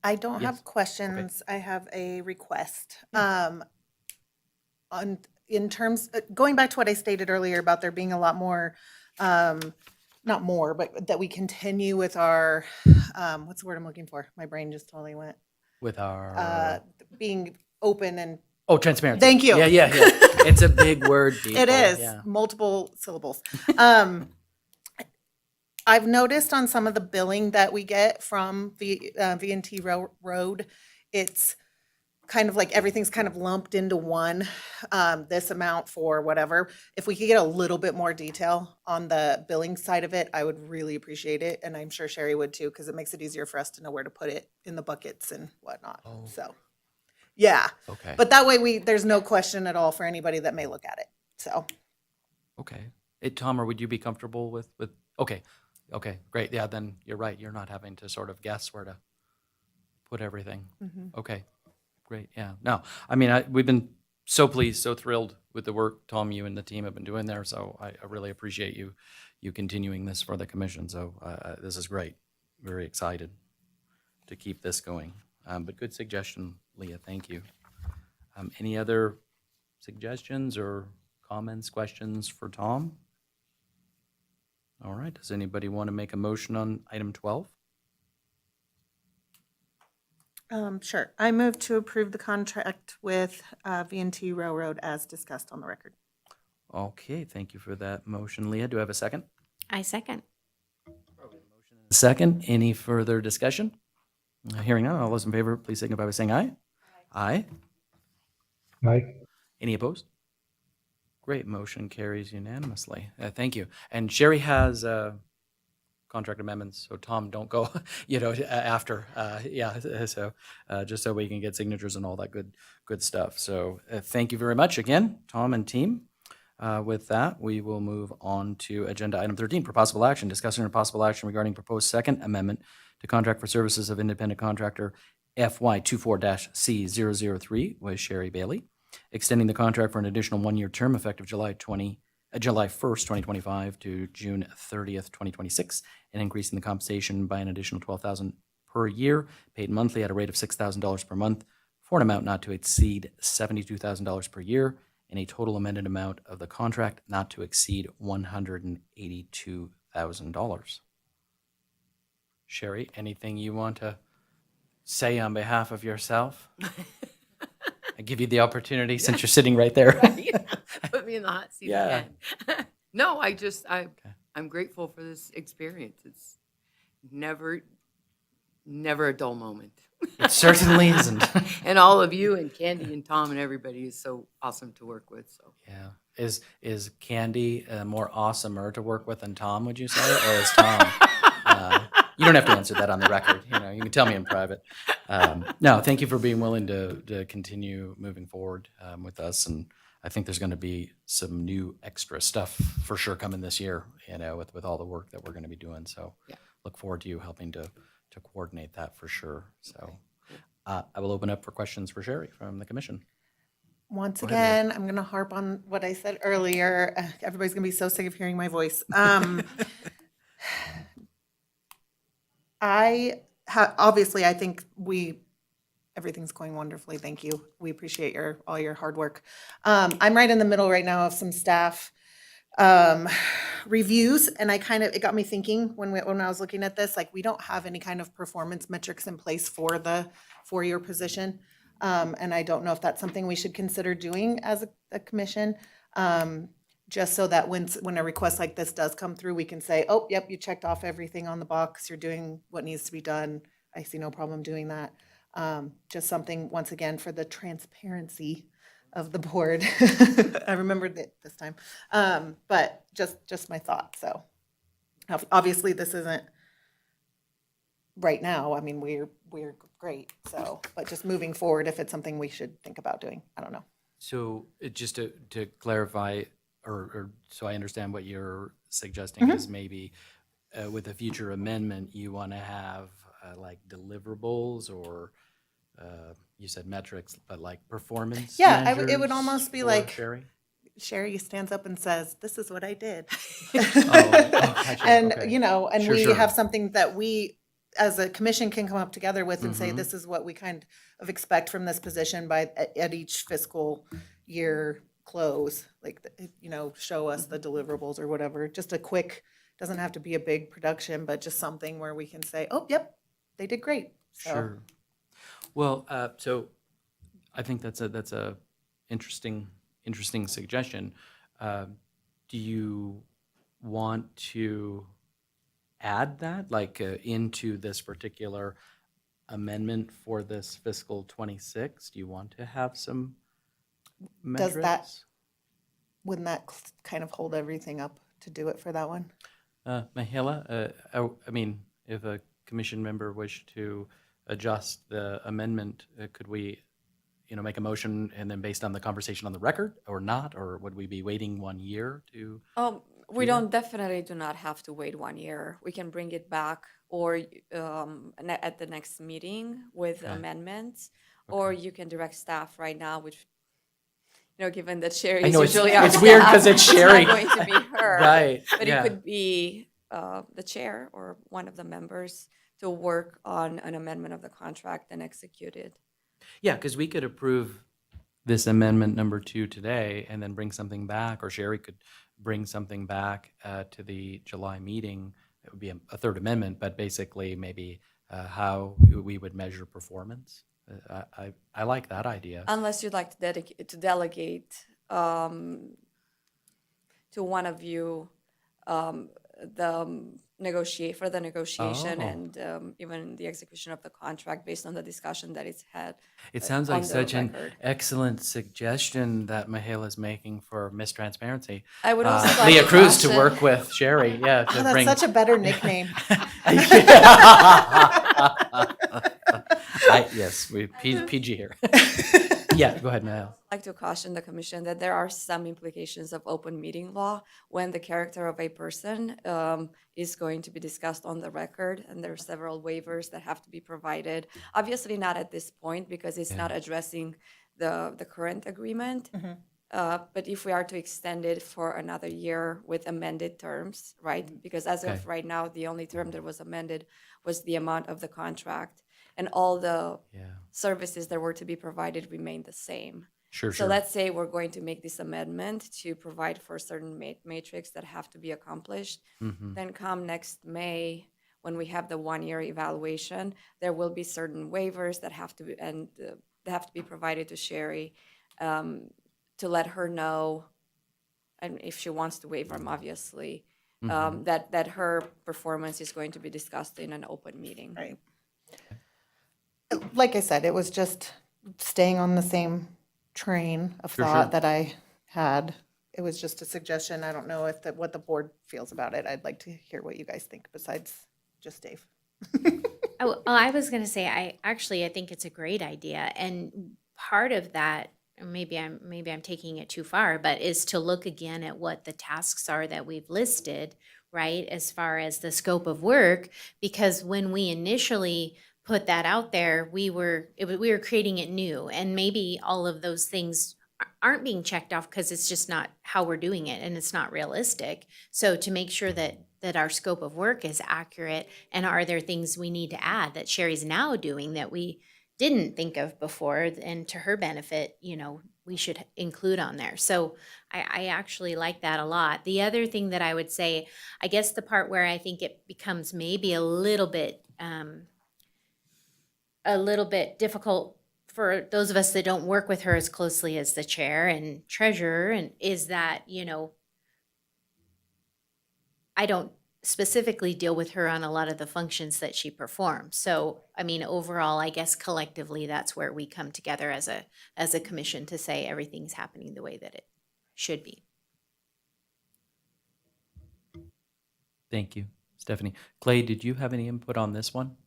I don't Yes. have questions. I have a request. In terms, going back to what I stated earlier about there being a lot more, not more, but that we continue with our, what's the word I'm looking for? My brain just totally went. With our Being open and, transparency. Thank you. Yeah. It's a big word. People. it is, Yeah. multiple syllables. I've noticed on some of the billing that we get from the V&T Road, it's kind of like everything's kind of lumped into one, this amount for whatever. If we could get a little bit more detail on the billing side of it, I would really appreciate it. And I'm sure Sherry would too, because it makes it easier for us to know where to put it in the buckets and whatnot. Oh. So, yeah. Okay. But that way there's no question at all for anybody that may look at it. So, Okay. Hey, Tom, or would you be comfortable with, okay, great. Yeah, then you're right. You're not having to sort of guess where to put everything. Okay, great. Yeah. No, I mean, we've been so pleased, so thrilled with the work, Tom, you and the team have been doing there. So I really appreciate you continuing this for the commission. So this is great. Very excited to keep this going. But good suggestion, Leah. Thank you. Any other suggestions or comments, questions for Tom? All right. Does anybody want to make a motion on item 12? sure. I move to approve the contract with V&T Railroad as discussed on the record. Okay, thank you for that motion, Leah. Do I have a second? I second. Second, any further discussion? Hearing none, all those in favor, please signify by saying aye. Aye. Aye. Any opposed? Great, motion carries unanimously. Thank you. And Sherry has contract amendments, so Tom, don't go, after. So just so we can get signatures and all that good stuff. So thank you very much again, Tom and team. With that, we will move on to agenda item 13 for possible action, discussing a possible action regarding proposed second amendment to contract for services of independent contractor FY24-C003 with Sherry Bailey, extending the contract for an additional 1-year term effective July 1st, 2025 to June 30th, 2026, and increasing the compensation by an additional $12,000 per year, paid monthly at a rate of $6,000 per month, for an amount not to exceed $72,000 per year, and a total amended amount of the contract not to exceed $182,000. Sherry, anything you want to say on behalf of yourself? I give you the opportunity since you're sitting right there. Put me in the hot seat Yeah. again. No, I'm I'm grateful for this experience. It's never a dull moment. It certainly isn't. And all of you and Candy and Tom and everybody is so awesome to work with. So Yeah. Is Candy more awesomer to work with than Tom, would you say? Or is Tom? You don't have to answer that on the record. You can tell me in private. No, thank you for being willing to continue moving forward with us. And I think there's going to be some new extra stuff for sure coming this year, with all the work that we're going to be doing. So Yeah. look forward to you helping to coordinate that for sure. So I will open up for questions for Sherry from the commission. Once Go ahead, again, I'm going to harp on what I said earlier. Everybody's going to be so sick of hearing my voice. Obviously, I think everything's going wonderfully. Thank you. We appreciate all your hard work. I'm right in the middle right now of some staff reviews, and it got me thinking when I was looking at this, like we don't have any kind of performance metrics in place for your position. And I don't know if that's something we should consider doing as a commission, just so that when a request like this does come through, we can say, oh, yep, you checked off everything on the box. You're doing what needs to be done. I see no problem doing that. Just something, once again, for the transparency of the board. I remembered it this time. But just my thought. So obviously this isn't right now. I mean, we're great. So, but just moving forward, if it's something we should think about doing, I don't know. So just to clarify, or so I understand what you're suggesting is maybe with a future amendment, you want to have like deliverables or you said metrics, but like performance Yeah, it would measures almost be for like Sherry? Sherry stands up and says, "This is what I did," Gotcha, and okay. and Sure, we sure. have something that we, as a commission, can come up together with and say, "This is what we kind of expect from this position at each fiscal year close." Like, show us the deliverables or whatever. Just a quick, doesn't have to be a big production, but just something where we can say, "Oh, yep, they did great." So, Sure. Well, so I think that's a interesting suggestion. Do you want to add that into this particular amendment for this fiscal 26? Do you want to have some metrics? Does that wouldn't that kind of hold everything up to do it for that one? Mahela, I mean, if a commission member wished to adjust the amendment, could we, make a motion and then based on the conversation on the record or not? Or would we be waiting 1 year to? We don't definitely do not have to wait 1 year. We can bring it back or at the next meeting with Okay. amendments, or you can direct staff right now, which, given that Sherry I is know usually our it's weird staff, 'cause it's Sherry. not going to be her. Right, But yeah. it could be the chair or one of the members to work on an amendment of the contract and execute it. Yeah, because we could approve this amendment number 2 today and then bring something back, or Sherry could bring something back to the July meeting. It would be a third amendment, but basically maybe how we would measure performance. I like that idea. Unless you'd like to delegate to one of you the negotiation Oh. and even the execution of the contract based on the discussion that it's had. It sounds like on the such an record. excellent suggestion that Mahela is making for Miss Transparency. I would also like Leah to Cruz to caution- work with Sherry, yeah, to Oh, that's bring. such a better nickname. Yes, we PG here. Yeah, go ahead, Mahela. I'd like to caution the commission that there are some implications of open meeting law when the character of a person is going to be discussed on the record, and there are several waivers that have to be provided. Obviously not at this point because it's not addressing the current agreement. But if we are to extend it for another year with amended terms, right? Because as Okay. of right now, the only term that was amended was the amount of the contract, and all the Yeah, services that were to be provided remained the same. sure, So sure. let's say we're going to make this amendment to provide for certain matrix that have to be accomplished. Mhm. Then come next May, when we have the 1 year evaluation, there will be certain waivers that have to be, and they have to be provided to Sherry to let her know, and if she wants to waive them, obviously, that her performance is going to be discussed in an open meeting. Right. Like I said, it was just staying on the same train of Sure, thought sure. that I had. It was just a suggestion. I don't know if what the board feels about it. I'd like to hear what you guys think besides just Dave. Oh, well, I was gonna say, I think it's a great idea, and part of that, or maybe I'm taking it too far, but is to look again at what the tasks are that we've listed, right, as far as the scope of work, because when we initially put that out there, we were creating it new, and maybe all of those things aren't being checked off because it's just not how we're doing it and it's not realistic. So to make sure that our scope of work is accurate, and are there things we need to add that Sherry's now doing that we didn't think of before, and to her benefit, we should include on there. So I actually like that a lot. The other thing that I would say, I guess the part where I think it becomes maybe a little bit difficult for those of us that don't work with her as closely as the chair and treasurer, and is that, I don't specifically deal with her on a lot of the functions that she performs. So, I mean, overall, I guess collectively, that's where we come together as a commission to say everything's happening the way that it should be. Thank you, Stephanie. Clay, did you have any input on this one?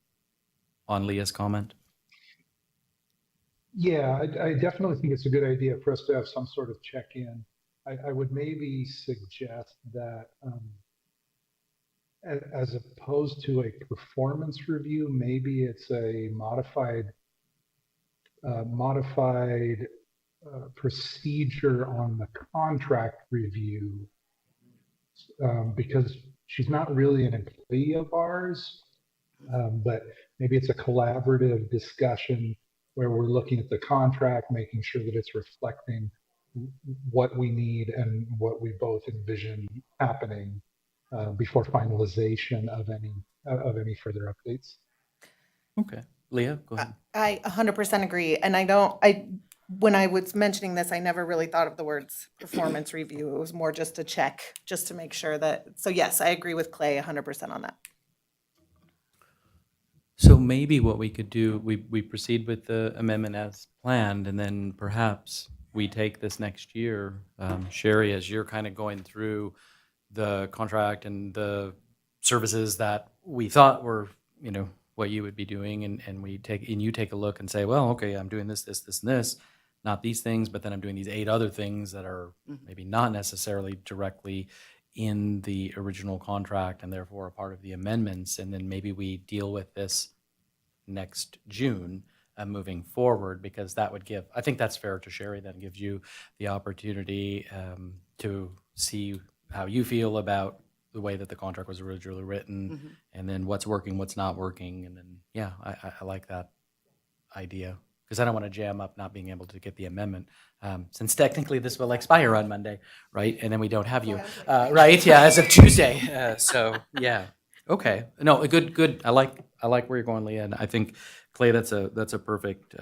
On Leah's comment? Yeah, I definitely think it's a good idea for us to have some sort of check-in. I would maybe suggest that as opposed to a performance review, maybe it's a modified procedure on the contract review, because she's not really an employee of ours, but maybe it's a collaborative discussion where we're looking at the contract, making sure that it's reflecting what we need and what we both envision happening before finalization of any further updates. Okay. Leah, go ahead. I 100% agree. And when I was mentioning this, I never really thought of the words performance review. It was more just a check, just to make sure that, so yes, I agree with Clay 100% on that. So maybe what we could do, we proceed with the amendment as planned, and then perhaps we take this next year, Sherry, as you're kind of going through the contract and the services that we thought were, what you would be doing, and you take a look and say, well, okay, I'm doing this, and this, not these things, but then I'm doing these 8 other things that are maybe not necessarily directly in the original contract and therefore a part of the amendments, and then maybe we deal with this next June moving forward, because that would give, I think that's fair to Sherry, that gives you the opportunity to see how you feel about the way that the contract was originally written, and then what's working, what's not working, and then, yeah, I like that idea, because I don't want to jam up not being able to get the amendment, since technically this will expire on Monday, right? And then we don't have you, right? Yeah, as of Tuesday. So yeah, okay. No, good. I like where you're going, Leah, and I think Clay, that's a perfect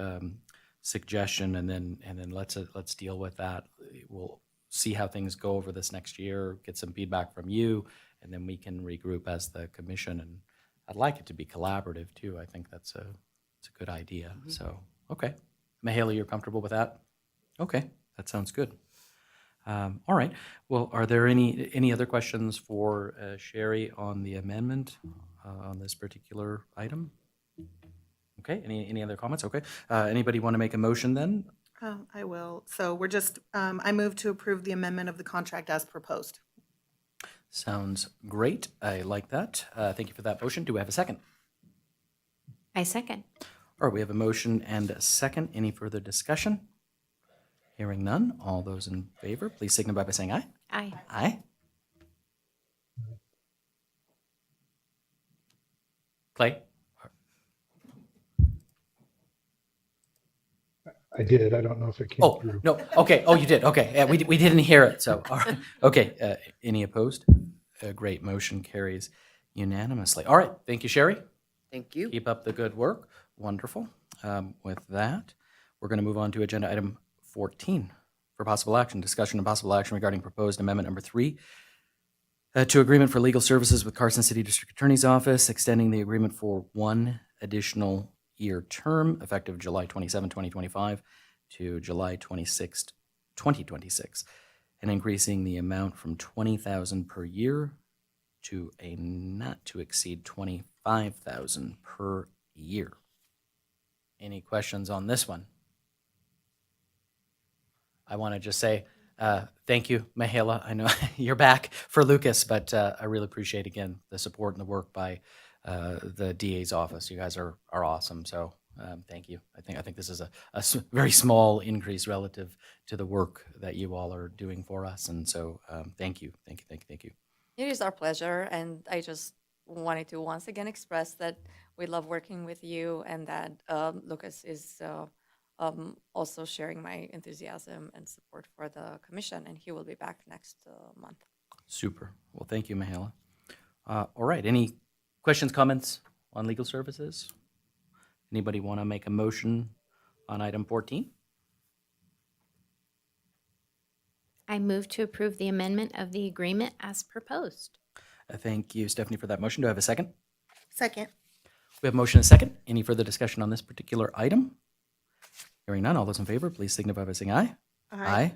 suggestion. And then let's deal with that. We'll see how things go over this next year. Get some feedback from you, and then we can regroup as the commission. And I'd like it to be collaborative too. I think it's a good idea. So. Okay. Mahala, you're comfortable with that? Okay, that sounds good. All right. Well, are there any other questions for Sherry on the amendment on this particular item? Okay, any other comments? Okay. Anybody want to make a motion then? I will. So we're just, I move to approve the amendment of the contract as proposed. Sounds great. I like that. Thank you for that motion. Do we have a second? I second. All right, we have a motion and a second. Any further discussion? Hearing none. All those in favor, please signify by saying aye. Aye. Aye. Clay? I did. I don't know if it came through. No. Okay. Oh, you did. Okay. Yeah, we didn't hear it. So, all right. Okay. Any opposed? Great. Motion carries unanimously. All right. Thank you, Sherry. Thank you. Keep up the good work. Wonderful. With that, we're going to move on to agenda item 14 for possible action, discussion and possible action regarding proposed amendment number 3 To agreement for legal services with Carson City District Attorney's Office, extending the agreement for one additional year term effective July 27, 2025 to July 26, 2026, and increasing the amount from $20,000 per year to a not to exceed $25,000 per year. Any questions on this one? I want to just say thank you, Mihaela. I know you're back for Lucas, but I really appreciate, again, the support and the work by the DA's office. You guys are awesome, so thank you. I think this is a very small increase relative to the work that you all are doing for us, and so thank you. It is our pleasure, and I just wanted to once again express that we love working with you, and that Lucas is also sharing my enthusiasm and support for the commission, and he will be back next month. Super. Well, thank you, Mihaela. All right. Any questions, comments on legal services? Anybody want to make a motion on item 14? I move to approve the amendment of the agreement as proposed. Thank you, Stephanie, for that motion. Do I have a second? Second. We have a motion and a second. Any further discussion on this particular item? Hearing none, all those in favor, please signify by saying aye. Aye.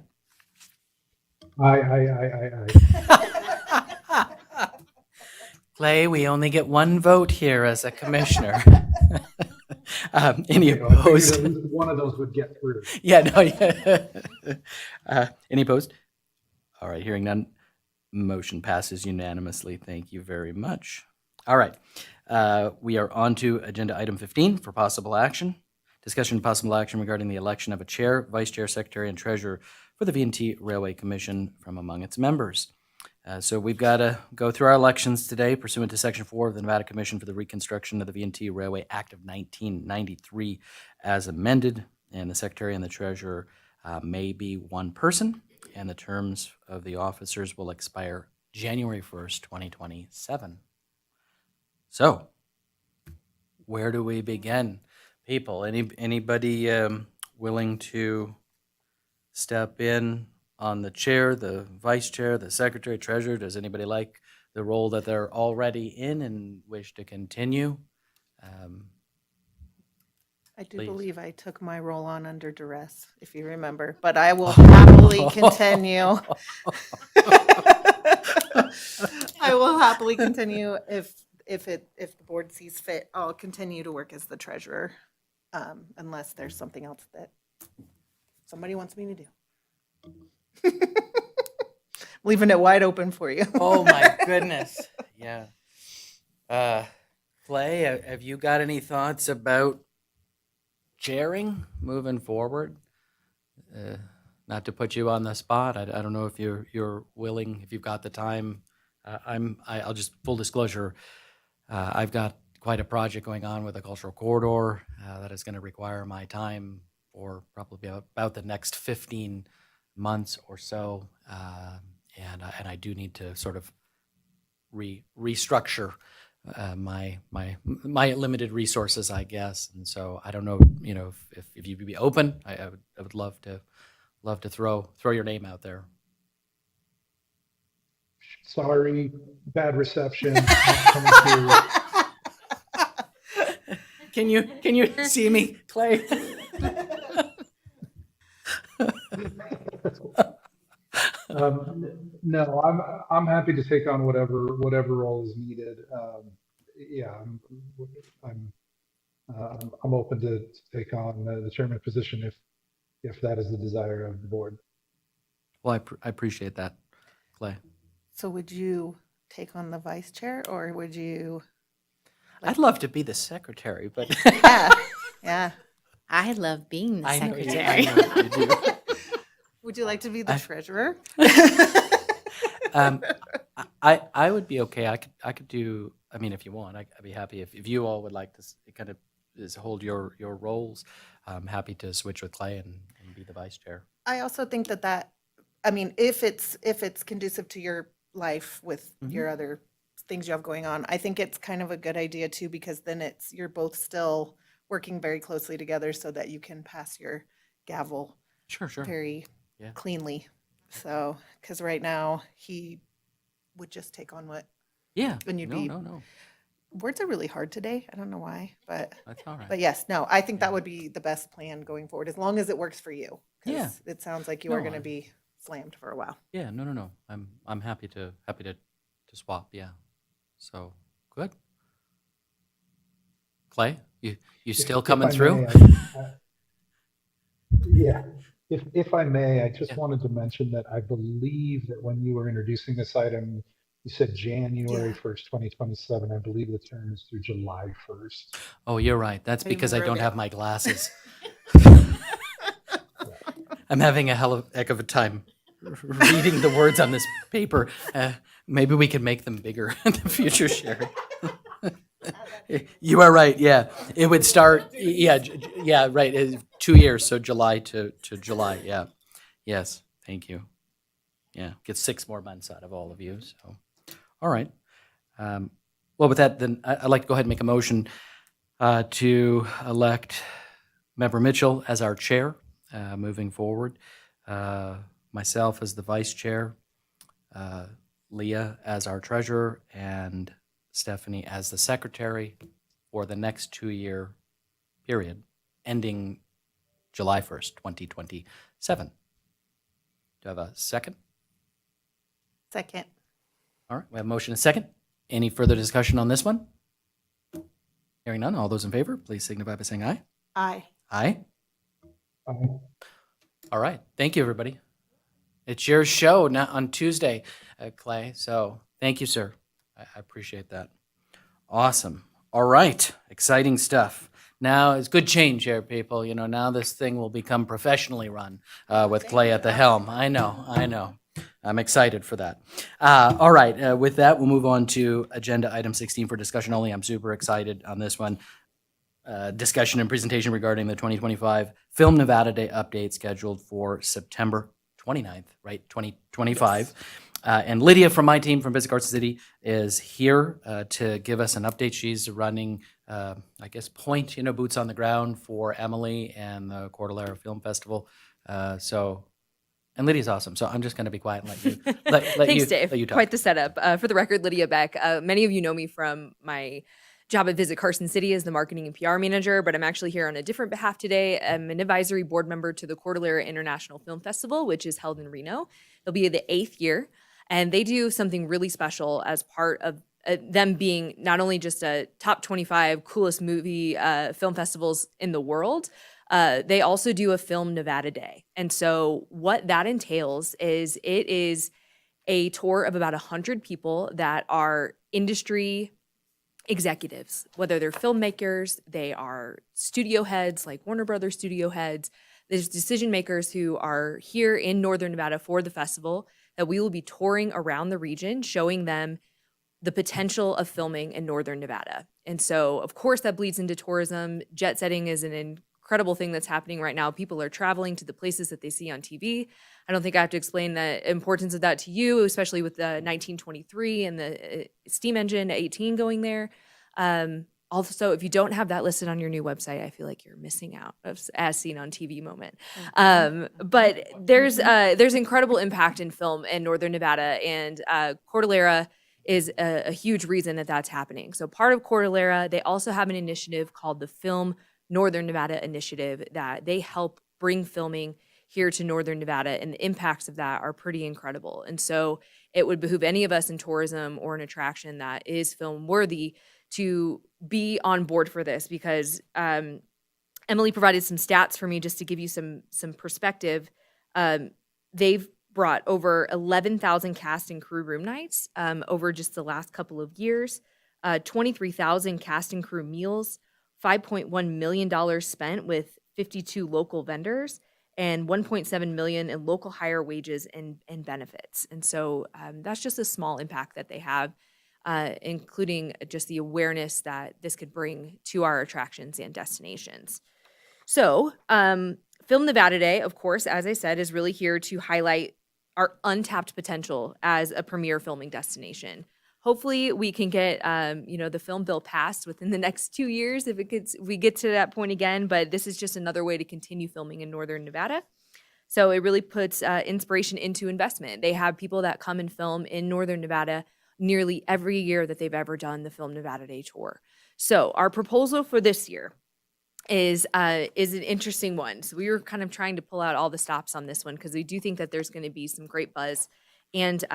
Clay, we only get one vote here as a commissioner. Any Okay, well, I figured opposed? at least one of those would get through. Yeah, no. Yeah. Any opposed? All right, hearing none, motion passes unanimously. Thank you very much. All right, we are on to agenda item 15 for possible action. Discussion and possible action regarding the election of a chair, vice chair, secretary, and treasurer for the V&T Railway Commission from among its members. So we've got to go through our elections today pursuant to Section 4 of the Nevada Commission for the Reconstruction of the V&T Railway Act of 1993 as amended, and the secretary and the treasurer may be one person, and the terms of the officers will expire January 1st, 2027. So, where do we begin? People, anybody willing to step in on the chair, the vice chair, the secretary, treasurer? Does anybody like the role that they're already in and wish to continue? I do Please. believe I took my role on under duress, if you remember, but I will happily continue. I will happily continue if the board sees fit. I'll continue to work as the treasurer, unless there's something else that somebody wants me to do. Leaving it wide open for you. Oh my goodness. Yeah. Clay, have you got any thoughts about chairing moving forward? Not to put you on the spot. I don't know if you're willing, if you've got the time. I'll just full disclosure. I've got quite a project going on with a cultural corridor that is going to require my time for probably about the next 15 months or so, and I do need to sort of restructure my limited resources, I guess. And so I don't know, if you'd be open, I would love to throw your name out there. Sorry, bad reception. Not coming Can you see me, Clay? No, I'm happy to take on whatever role is needed. Yeah, I'm open to take on the chairman position if that is the desire of the board. Well, I appreciate that, Clay. So would you take on the vice chair, or would you? I'd love to be the secretary, but Yeah. I love being the I know secretary. you do. Would you like to be the treasurer? I would be okay. I could do. I mean, if you want, I'd be happy if you all would like to kind of hold your roles. I'm happy to switch with Clay and be the vice chair. I also think that I mean, if it's conducive to your life with your other things you have going on, I think it's kind of a good idea too, because then you're both still working very closely together so that you can pass your gavel Sure. very Yeah. cleanly. So, because right now he would just take on what, Yeah. And you'd no, be- no. words are really hard today. I don't know why, but That's all right. yes, no, I think Yeah. that would be the best plan going forward, as long as it works for you. 'Cause Yeah. It sounds like you No, are gonna I'm- be slammed for a while. Yeah, no. I'm happy to swap. Yeah. So good. Clay, you still If coming I through? may, yeah, if I may, I just Yeah. wanted to mention that I believe that when you were introducing this item, you said January Yeah. 1st, 2027. I believe the term is through July 1st. Oh, you're right. That's I even because I wrote don't it. have my glasses. I'm having a heck of a time reading the words on this paper. Maybe we can make them bigger in the future, Sherry. You are right. Yeah, it would start. Yeah, right. 2 years, so July to July. Yeah, yes. Thank you. Yeah, get 6 more months out of all of you. So, all right. Well, with that, then I'd like to go ahead and make a motion to elect Member Mitchell as our chair moving forward. Myself as the vice chair, Leah as our treasurer, and Stephanie as the secretary for the next 2-year period, ending July 1st, 2027. Do I have a second? Second. All right, we have a motion and a second. Any further discussion on this one? Hearing none, all those in favor, please signify by saying aye. Aye. Aye. Um, All right, thank you, everybody. It's your show now on Tuesday, Clay, so thank you, sir. I appreciate that. Awesome. All right, exciting stuff. Now, it's good change here, people. You know, now this thing will become professionally run with Clay at the helm. I know. I'm excited for that. All right, with that, we'll move on to agenda item 16 for discussion only. I'm super excited on this one. Discussion and presentation regarding the 2025 Film Nevada Day update scheduled for September 29th, right, 2025. And Lydia from my team from Visit Carson City is here to give us an update. She's running, I guess, point, boots on the ground for Emily and the Cordillera Film Festival. And Lydia's awesome, so I'm just going to be quiet and let you Thanks, Dave. let you talk. Quite the setup. For the record, Lydia Beck. Many of you know me from my job at Visit Carson City as the marketing and PR manager, but I'm actually here on a different behalf today. I'm an advisory board member to the Cordillera International Film Festival, which is held in Reno. It'll be the 8th year, and they do something really special as part of them being not only just a top 25 coolest movie film festivals in the world, they also do a Film Nevada Day. And so what that entails is it is a tour of about 100 people that are industry executives, whether they're filmmakers, they are studio heads like Warner Brothers studio heads. There's decision makers who are here in Northern Nevada for the festival that we will be touring around the region, showing them the potential of filming in Northern Nevada. And so, of course, that bleeds into tourism. Jet setting is an incredible thing that's happening right now. People are traveling to the places that they see on TV. I don't think I have to explain the importance of that to you, especially with the 1923 and the steam engine 18 going there. Also, if you don't have that listed on your new website, I feel like you're missing out of as seen on TV moment. But there's incredible impact in film in Northern Nevada, and Cordillera is a huge reason that that's happening. So part of Cordillera, they also have an initiative called the Film Northern Nevada Initiative that they help bring filming here to Northern Nevada, and the impacts of that are pretty incredible. And so it would behoove any of us in tourism or an attraction that is film worthy to be on board for this, because Emily provided some stats for me just to give you some perspective. They've brought over 11,000 cast and crew room nights over just the last couple of years, 23,000 cast and crew meals, $5.1 million spent with 52 local vendors, and $1.7 million in local higher wages and benefits. And so that's just a small impact that they have, including just the awareness that this could bring to our attractions and destinations. So Film Nevada Day, of course, as I said, is really here to highlight our untapped potential as a premier filming destination. Hopefully we can get the film bill passed within the next 2 years if we get to that point again, but this is just another way to continue filming in Northern Nevada. So it really puts inspiration into investment. They have people that come and film in Northern Nevada nearly every year that they've ever done the Film Nevada Day tour. So our proposal for this year is an interesting one. So we were kind of trying to pull out all the stops on this one because we do think that there's going to be some great buzz and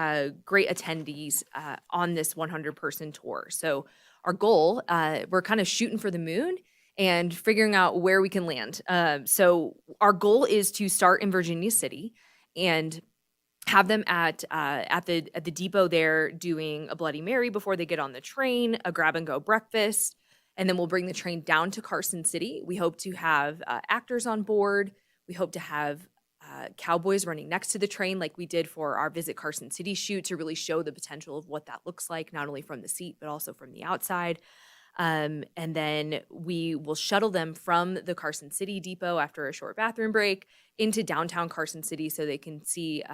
great attendees on this 100-person tour. So our goal, we're kind of shooting for the moon and figuring out where we can land. So our goal is to start in Virginia City and have them at the depot there doing a Bloody Mary before they get on the train, a grab and go breakfast, and then we'll bring the train down to Carson City. We hope to have actors on board. We hope to have cowboys running next to the train like we did for our Visit Carson City shoot to really show the potential of what that looks like, not only from the seat, but also from the outside. And then we will shuttle them from the Carson City depot after a short bathroom break into downtown Carson City so they can see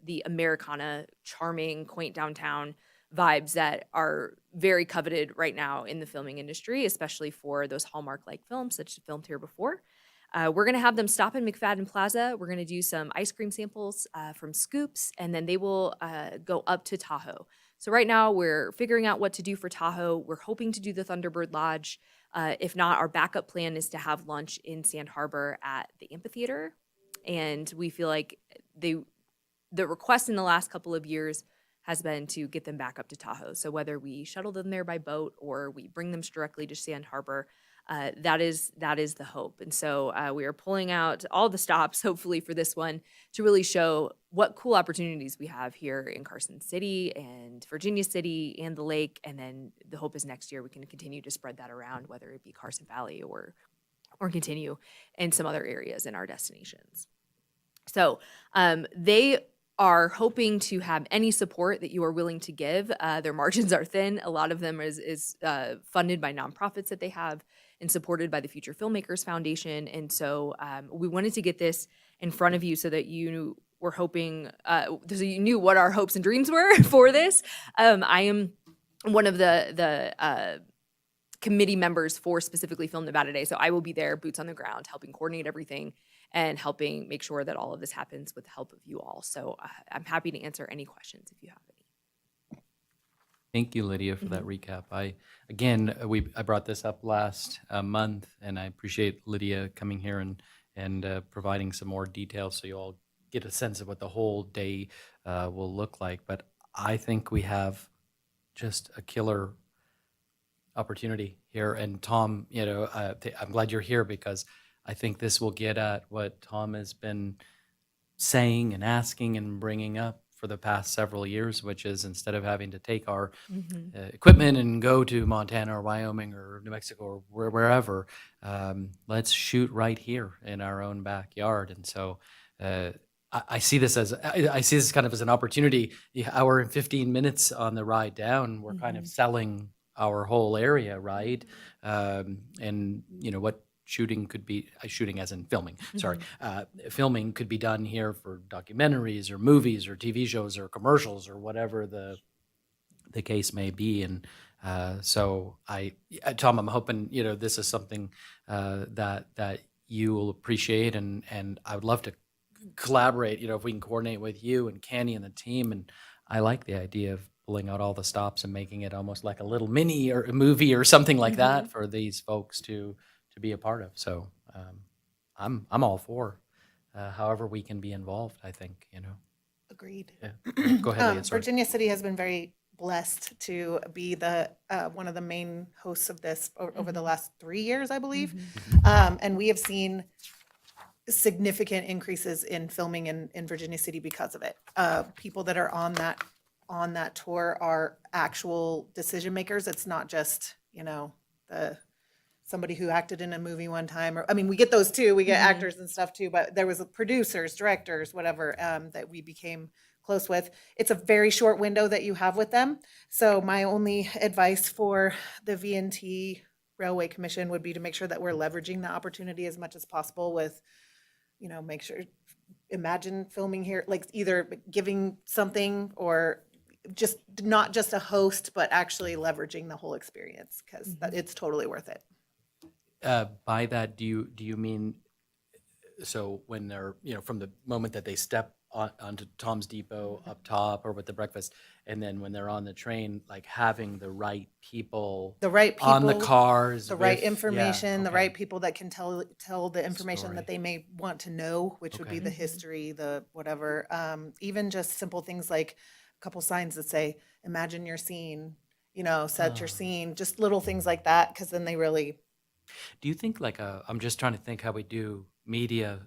the Americana, charming, quaint downtown vibes that are very coveted right now in the filming industry, especially for those Hallmark-like films such as filmed here before. We're going to have them stop in McFadden Plaza. We're going to do some ice cream samples from Scoops, and then they will go up to Tahoe. So right now we're figuring out what to do for Tahoe. We're hoping to do the Thunderbird Lodge. If not, our backup plan is to have lunch in Sand Harbor at the amphitheater. And we feel like the request in the last couple of years has been to get them back up to Tahoe. So whether we shuttle them there by boat or we bring them directly to Sand Harbor, that is the hope. And so we are pulling out all the stops, hopefully, for this one to really show what cool opportunities we have here in Carson City and Virginia City and the lake. And then the hope is next year we can continue to spread that around, whether it be Carson Valley or continue in some other areas in our destinations. So they are hoping to have any support that you are willing to give. Their margins are thin. A lot of them is funded by nonprofits that they have and supported by the Future Filmmakers Foundation. And so we wanted to get this in front of you so that you were hoping, so you knew what our hopes and dreams were for this. I am one of the committee members for specifically Film Nevada Day. So I will be there, boots on the ground, helping coordinate everything and helping make sure that all of this happens with the help of you all. So I'm happy to answer any questions if you have any. Thank you, Lydia, for that recap. I brought this up last month, and I appreciate Lydia coming here and providing some more details so you all get a sense of what the whole day will look like. But I think we have just a killer opportunity here. And Tom, I'm glad you're here because I think this will get at what Tom has been saying and asking and bringing up for the past several years, which is instead of having to take our equipment and go to Montana or Wyoming or New Mexico or wherever, let's shoot right here in our own backyard. And so I see this kind of as an opportunity. The hour and 15 minutes on the ride down, we're kind of selling our whole area, right? And what shooting could be, shooting as in filming, sorry. Filming could be done here for documentaries or movies or TV shows or commercials or whatever the case may be. And so Tom, I'm hoping, this is something that you will appreciate, and I would love to collaborate, if we can coordinate with you and Candy and the team. And I like the idea of pulling out all the stops and making it almost like a little mini or a movie or something like that for these folks to be a part of. So I'm all for however we can be involved, I think, Agreed. Yeah. Go ahead, Leah, sorry. Virginia City has been very blessed to be the one of the main hosts of this over the last 3 years, I believe. And we have seen significant increases in filming in Virginia City because of it. People that are on that tour are actual decision makers. It's not just, somebody who acted in a movie one time, we get those too. We get actors and stuff too, but there was producers, directors, whatever, that we became close with. It's a very short window that you have with them. So my only advice for the V&T Railway Commission would be to make sure that we're leveraging the opportunity as much as possible with, make sure, imagine filming here, like either giving something or just not just a host, but actually leveraging the whole experience because it's totally worth it. By that, do you mean so when they're, from the moment that they step onto Tom's Depot up top or with the breakfast, and then when they're on the train, like having the right people The right people. on the cars, The right with- yeah, information, the okay. right people that can tell the information Story. that they may want to know, which would be Okay. the history, the whatever. Even just simple things like a couple signs that say, imagine your scene, set your scene, just little things like that, because then they really, Do you think I'm just trying to think how we do media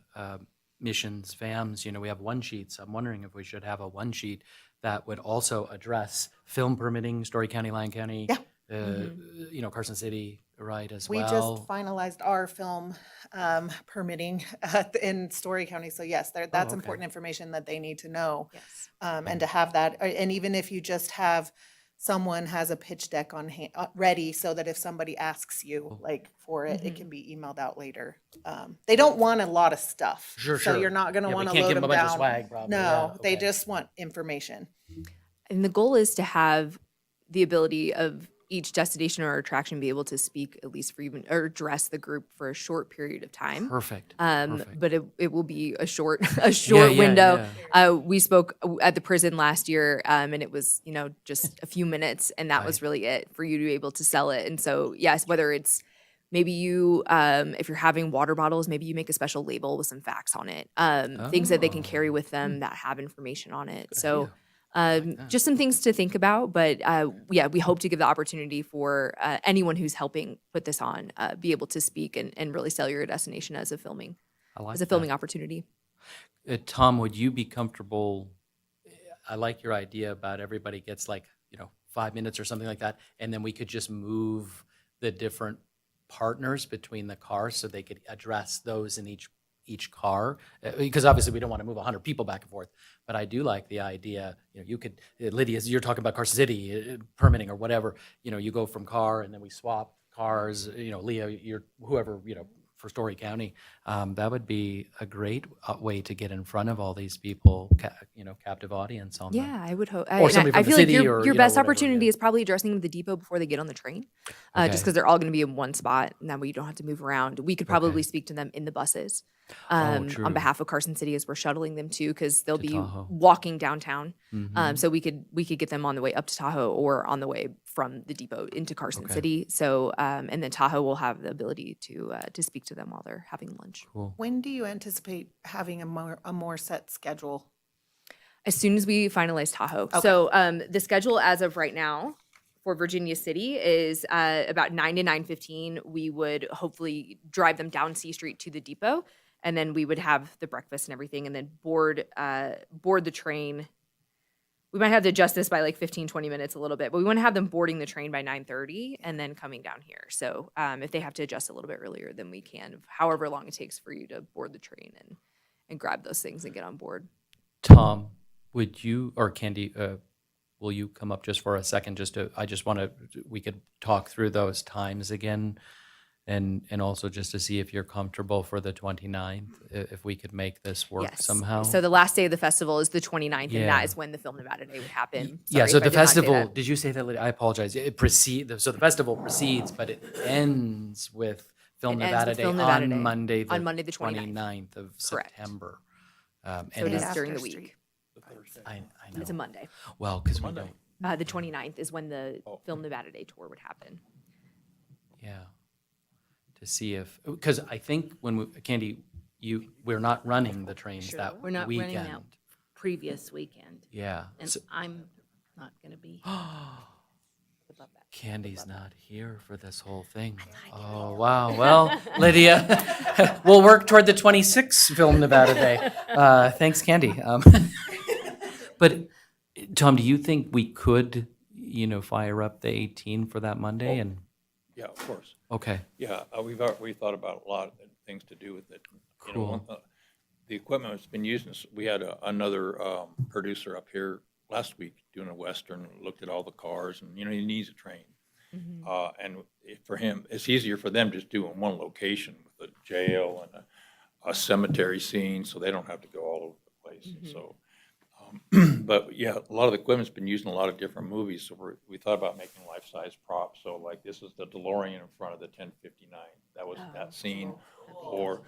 missions, FAMs, we have one sheet, so I'm wondering if we should have a one sheet that would also address film permitting, Story County, Lyon County, Carson City, right, as we well. just finalized our film permitting in Story County. So yes, that's okay. important information that they need to know. Yes. And to have that, and even if you just have someone has a pitch deck on hand, ready, so that if somebody asks you for it, it can be emailed out later. They don't want a lot of stuff. Sure, So sure. you're not going to Yeah, we want to can't load give them them a bunch of down. swag, probably. No, Yeah, they okay. just want information. And the goal is to have the ability of each destination or attraction be able to speak at least for even or address the group for a short period of time. Perfect. But it will be a short window. We spoke at the prison last year, and it was just a few minutes, and that was really it for you to be able to sell it. And so yes, whether it's maybe you, if you're having water bottles, maybe you make a special label with some facts on it, things that they can carry with them that have information on it. So. idea. Just some things to think about, but yeah, we hope to give the opportunity for anyone who's helping put this on be able to speak and really sell your destination as a filming I like filming opportunity. Tom, would you be comfortable? I like your idea about everybody gets 5 minutes or something like that, and then we could just move the different partners between the cars so they could address those in each car, because obviously we don't want to move 100 people back and forth. But I do like the idea, you could, Lydia, you're talking about Carson City permitting or whatever, you go from car and then we swap cars, Leah, you're whoever, for Story County. That would be a great way to get in front of all these people, captive audience on Yeah, I would hope. Or somebody I from the feel like city your or, best whatever, opportunity yeah. is probably addressing them at the depot before they get on the train, just Okay. because they're all going to be in one spot, and that way you don't have to move around. We could probably Okay. speak to them in the buses true. on behalf of Carson City as we're shuttling them too, because they'll To be Tahoe. walking downtown. Mhm. So we could get them on the way up to Tahoe or on the way from the depot into Carson Okay. City. So and then Tahoe will have the ability to speak to them while they're having lunch. Cool. When do you anticipate having a more set schedule? As soon as we finalize Tahoe. Okay. So the schedule as of right now for Virginia City is about 9 to 9:15. We would hopefully drive them down C Street to the depot, and then we would have the breakfast and everything, and then board the train. We might have to adjust this by 15, 20 minutes a little bit, but we want to have them boarding the train by 9:30 and then coming down here. So if they have to adjust a little bit earlier, then we can, however long it takes for you to board the train and grab those things and get on board. Tom, would you, or Candy, will you come up just for a second? We could talk through those times again, and also just to see if you're comfortable for the 29th, if we could make this work somehow. So the last day of the festival is the 29th, and Yeah. that is when the Film Nevada Day would happen. Yeah, Sorry so if I the did not say festival, that. did you say that, Lydia? I apologize. So the festival proceeds, but it ends with Film It ends Nevada with Day Film Nevada Day on Monday, on Monday the 29th. 29th of Correct. September. So it And is that's- during the After week. I It's a know. Monday. Well, because we don't, The 29th is when the Film Nevada Day tour would happen. yeah. To see if, because I think Candy, we're not running the trains that weekend. We're not running that previous weekend, Yeah. and So- I'm not going to be. Candy's not here for this whole thing. Oh, wow. Well, Lydia, we'll work toward the 26th Film Nevada Day. Thanks, Candy. But Tom, do you think we could, fire up the 18 for that Monday? And Yeah, of course. okay, Yeah, we thought about a lot of things to do with it. You know, Cool. the equipment that's been used, we had another producer up here last week doing a Western, looked at all the cars, and, he needs a train. And for him, it's easier for them just doing one location with a jail and a cemetery scene, so they don't have to go all over the place. And so But yeah, a lot of the equipment's been used in a lot of different movies, so we thought about making life-size props. So like this is the DeLorean in front of the 1059. That was that scene. Or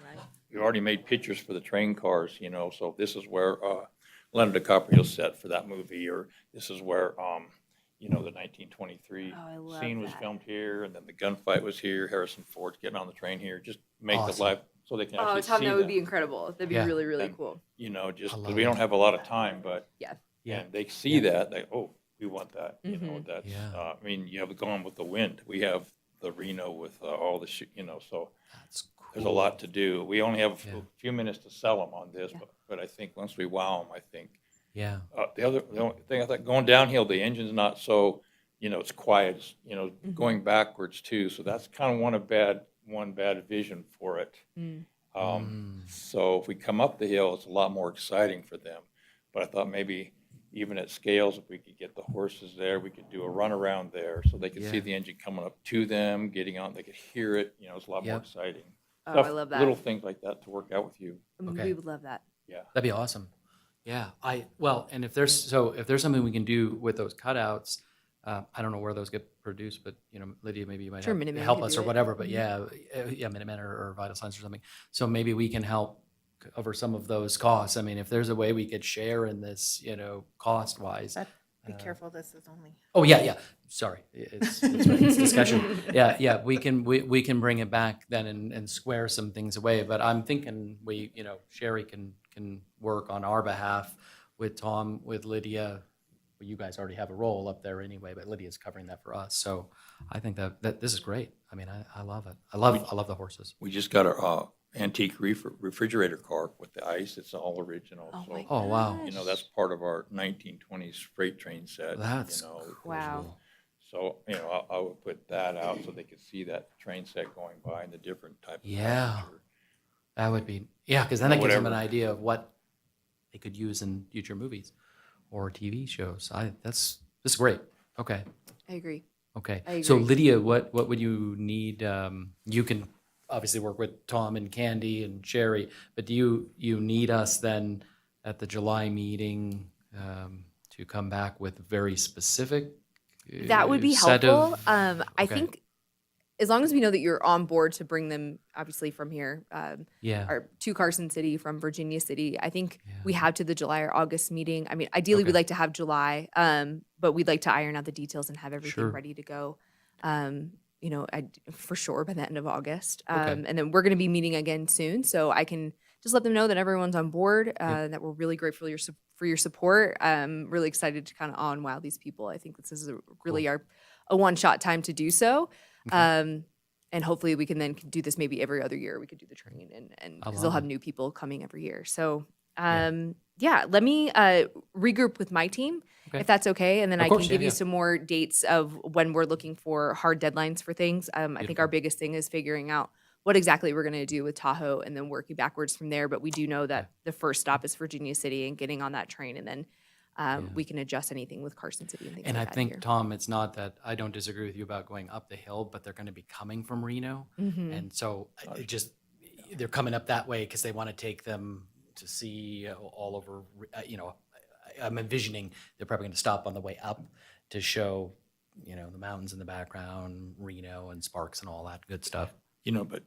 we already made pictures for the train cars, so this is where Leonardo DiCaprio set for that movie, or this is where, the 1923 Oh, I love scene was that. filmed here, and then the gunfight was here, Harrison Ford's getting on the train here, just make the Awesome. life, so they can Oh, actually Tom, see that would that. be incredible. That'd be Yeah. really, really And, cool. Just I because love we don't it. have a lot of time, but, Yeah. Yeah. and they see that, they, oh, we want that, Mhm. that's, Yeah. I mean, you have Gone with the Wind, we have the Reno with all the, so That's cool. there's a lot to do. We only have Yeah. a few minutes to sell them on this, Yeah. but I think once we wow them, I think. Yeah. The only thing I thought, going downhill, the engine's not so, it's quiet, going backwards too. So that's kind of one bad vision for it. Mm. So if we come up the hill, it's a lot more exciting for them. But I thought maybe even at scales, if we could get the horses there, we could do a run around there so they could see Yeah. the engine coming up to them, getting on, they could hear it, it's a lot more Yep. exciting. Oh, Stuff- I love that. Little things like that to work out with you. Okay. We would love that. Yeah. That'd be awesome. Yeah. And if there's something we can do with those cutouts, I don't know where those get produced, but Lydia, maybe you might Sure, have- Minuteman help could us do or it. whatever. But yeah, Minutemen or Vital Signs or something. So maybe we can help cover some of those costs. I mean, if there's a way we could share in this, cost wise. Be careful, this is only. Oh yeah. Sorry, it's discussion. Yeah. We can bring it back then and square some things away. But I'm thinking Sherry can work on our behalf with Tom, with Lydia. Well, you guys already have a role up there anyway, but Lydia's covering that for us. So I think that this is great. I mean, I love it. I love the horses. We just got our antique refrigerator car with the ice. It's all original. Oh So, my Oh wow, that's part of our 1920s freight train set. that's Wow. cool. So, I would put that out so they could see that train set going by and the different type of Yeah. furniture. That would be because then it gives them an Whatever. idea of what they could use in future movies or TV shows. This is great. Okay. I agree. Okay. I So agree. Lydia, what would you need? You can obviously work with Tom and Candy and Sherry, but do you need us then at the July meeting to come back with very specific? That would be set helpful. of- I okay. think as long as we know that you're on board to bring them, obviously from here, Yeah. or to Carson City from Virginia City, I think we Yeah. have to the July or August meeting. I mean, ideally Okay. we'd like to have July, but we'd like to iron out the details and have everything Sure. ready to go. For sure by the end of August. Okay. And then we're going to be meeting again soon, so I can just let them know that everyone's on board. That we're really grateful for your support. I'm really excited to kind of awe and wow these people. I think this is really a one-shot time to do so. And hopefully we can then do this maybe every other year. We could do the training and I because love they'll have it. new people coming every year. So let me regroup with my team Okay. if that's okay. And then Of I course, can yeah, give you yeah. some more dates of when we're looking for hard deadlines for things. I think Beautiful. our biggest thing is figuring out what exactly we're going to do with Tahoe and then working backwards from there. But we do know that the first stop is Virginia City and getting on that train. And then we can adjust anything with Carson City and things And like I that think, here. Tom, it's not that I don't disagree with you about going up the hill, but they're going to be coming from Reno. Mhm. And so they're coming up that way because they want to take them to see all over, I'm envisioning they're probably going to stop on the way up to show, the mountains in the background, Reno and Sparks and all that good stuff. But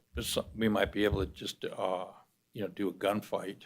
we might be able to just, do a gunfight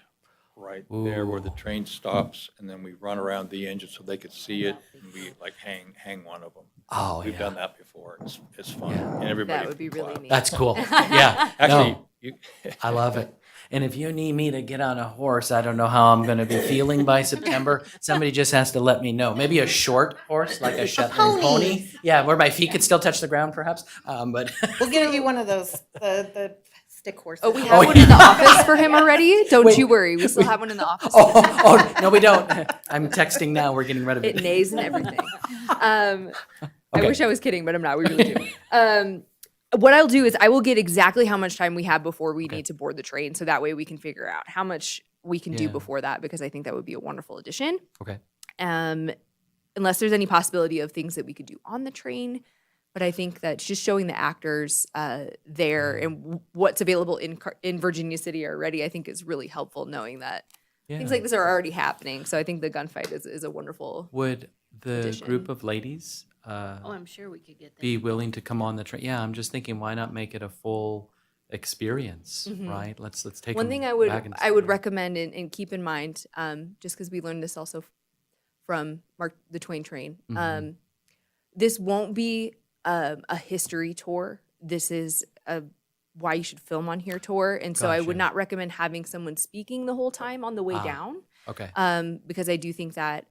right there where the Ooh. train stops, and then we run around the engine so they could see it, and we like hang one of them. Oh, We've yeah. done that before. It's fun, Yeah. and everybody That would be can really clap. neat. That's cool. Yeah. Actually, no, you, I love it. And if you need me to get on a horse, I don't know how I'm going to be feeling by September. Somebody just has to let me know. Maybe a short horse, like a Shetland pony. Yeah, where my feet could still touch the ground, perhaps. But We'll get you one of those, the stick horses. Oh, we have one in the office for him already. Don't Wait, you worry. We still have one in the office. No, we don't. I'm texting now. We're getting rid of it. It neighs and everything. I Okay. wish I was kidding, but I'm not. We really do. What I'll do is I will get exactly how much time we have before we need to board the train, so that way we can figure out how much we can do Yeah. before that, because I think that would be a wonderful addition. Okay. Unless there's any possibility of things that we could do on the train, but I think that just showing the actors there and what's available in Virginia City already, I think is really helpful, knowing that Things like this are already happening, so I think the gunfight is a wonderful. Would the Addition. group of ladies Oh, I'm sure we could get them. be willing to come on the train? Yeah, I'm just thinking, why not make it a full experience, right? Let's take One them thing back and I would recommend and keep in mind, just because we learned this also from Mark the Twain train, Mhm. this won't be a history tour. This is a why you should film on here tour, and so I would Gotcha. not recommend having someone speaking the whole time on the way Ah. down. Okay. Because I do think that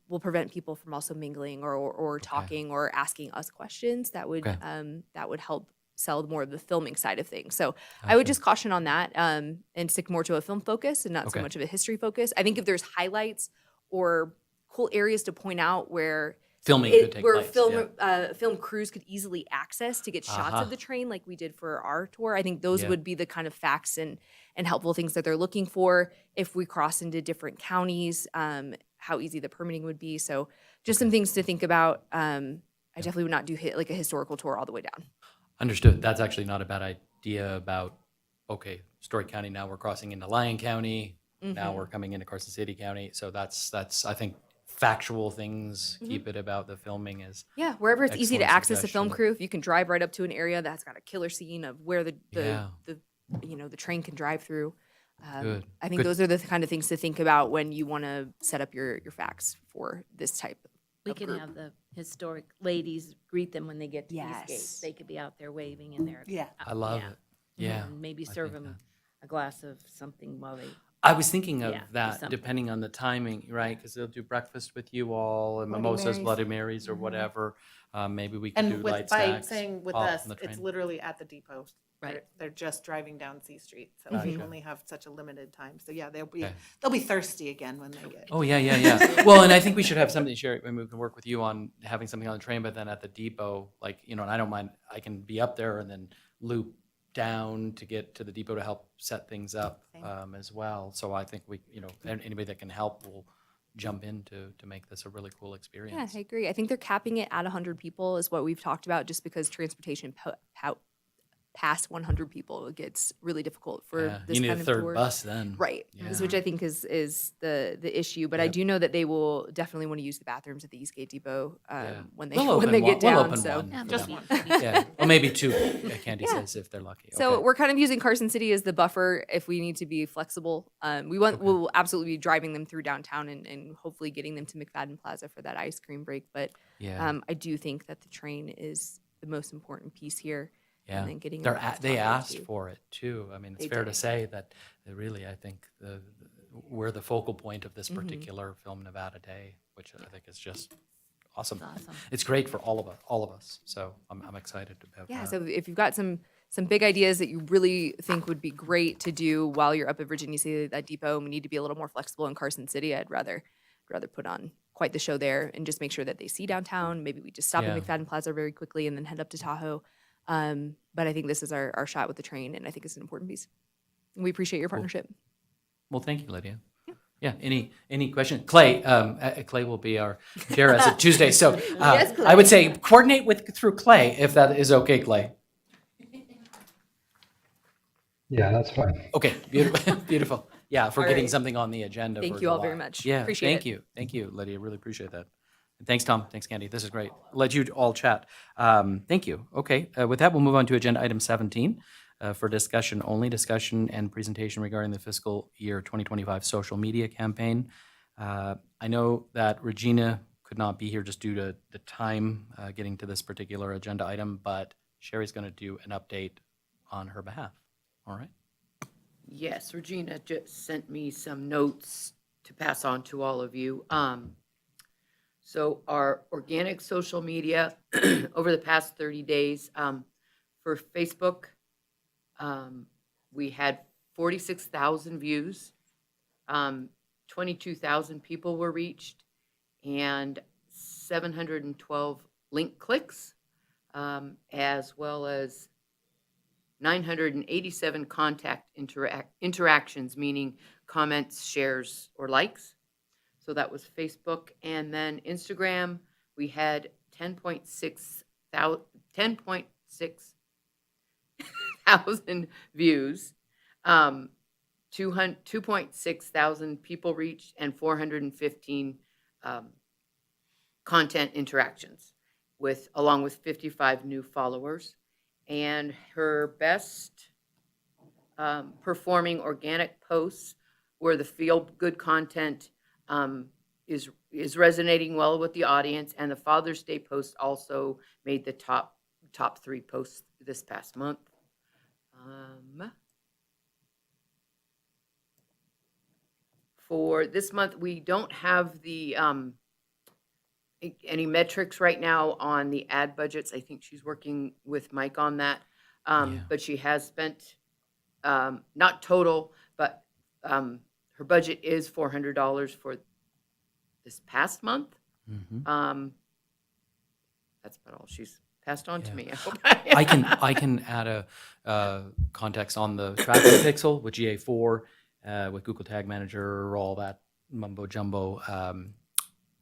will prevent people from also mingling or talking or asking us questions that would Okay. help sell more of the filming side of things. So I would Gotcha. just caution on that and stick more to a film focus and not so Okay. much of a history focus. I think if there's highlights or cool areas to point out where Filming could take where place. film crews could easily access to get shots Aha. of the train like we did for our tour. I think those Yeah. would be the kind of facts and helpful things that they're looking for. If we cross into different counties, how easy the permitting would be. So just some things to think about. I definitely would not do like a historical tour all the way down. Understood. That's actually not a bad idea about, okay, Story County, now we're crossing into Lyon County, now we're coming into Carson City County. So that's I think, factual things, keep it about the filming is. Yeah, wherever it's easy to Excellent access a film suggestion. crew, if you can drive right up to an area that's got a killer scene of where the Yeah. the train can drive through. Good. I think Good. those are the kind of things to think about when you want to set up your facts for this type We of can group. have the historic ladies greet them when they get to Yes. these gates. They could be out there waving in there. Yeah. I love it. Yeah. And maybe I serve think them that. a glass of something while they, I was thinking of Yeah, or that, something. depending on the timing, right? Because they'll do breakfast with you all and Bloody mimosas, Marys. Bloody Marys, or whatever. Maybe we could do And light with by snacks. saying with off us, on the it's train. literally at the depot. Right. They're just driving down C Street, so Gotcha. we only have such a limited time. So yeah, Okay. they'll be thirsty again when they get. Oh, yeah. Well, and I think we should have something, Sherry, maybe we can work with you on having something on the train, but then at the depot, like, and I don't mind, I can be up there and then loop down to get to the depot to help set things up as well. So I think we, anybody that can help will jump in to make this a really cool Yeah, experience. I agree. I think they're capping it at 100 people is what we've talked about, just because transportation past 100 people, it gets really difficult for Yeah, this you need kind a of third tour. bus then. Right, Yeah. which I think is the issue. But I Yep. do know that they will definitely want to use the bathrooms at the Eastgate Depot Yeah. when they We'll when they open get one- we'll down. open So. one Yeah, for Just them. one. Yeah, well, maybe two, Candy Yeah. says, if they're lucky. So Okay. we're kind of using Carson City as the buffer if we need to be flexible. We'll absolutely be driving them through downtown and hopefully getting them to McFadden Plaza for that ice cream break. But Yeah. I do think that the train is the most important piece here. Yeah, And then getting They're across they Tahoe, asked too. for it too. I mean, it's They fair to did. say that they really, I think, we're the focal point of this Mm-hmm. particular Film Nevada Day, which I think is just awesome. awesome. It's great for all of us. So I'm excited about Yeah, that. so if you've got some big ideas that you really think would be great to do while you're up at Virginia City, that depot, and we need to be a little more flexible in Carson City, I'd rather put on quite the show there and just make sure that they see downtown. Maybe we just stop Yeah. at McFadden Plaza very quickly and then head up to Tahoe. But I think this is our shot with the train, and I think it's an important piece. And we appreciate your partnership. Well, thank you, Lydia. Yeah. Any question? Clay. Clay will be our chair as of Tuesday. So Yes, I would Clay. say coordinate through Clay if that is okay, Clay. Yeah, that's fine. Okay. Beautiful. Beautiful. Yeah, for All getting right. something on the agenda. Thank for you all July. very much. Yeah. Appreciate Thank it. you. Thank you, Lydia. Really appreciate that. And thanks, Tom. Thanks, Candy. This is great. Let you all chat. Thank you. Okay. With that, we'll move on to agenda item 17 for discussion only. Discussion and presentation regarding the fiscal year 2025 social media campaign. I know that Regina could not be here just due to the time getting to this particular agenda item, but Sherry's going to do an update on her behalf. All right. Yes, Regina just sent me some notes to pass on to all of you. So our organic social media over the past 30 days, for Facebook, we had 46,000 views, 22,000 people were reached, and 712 link clicks, as well as 987 contact interactions, meaning comments, shares, or likes. So that was Facebook. And then Instagram, we had 10.6 thousand views. 2.6 thousand people reached, and 415 content interactions along with 55 new followers. And her best performing organic posts where the feel good content is resonating well with the audience, and the Father's Day post also made the top 3 posts this past month. For this month, we don't have the any metrics right now on the ad budgets. I think she's working with Mike on that. But she has spent, not total, but her budget is $400 for this past month. That's about all she's passed on to me. I hope I can add a context on the tracking pixel with GA4, with Google Tag Manager, all that mumbo jumbo.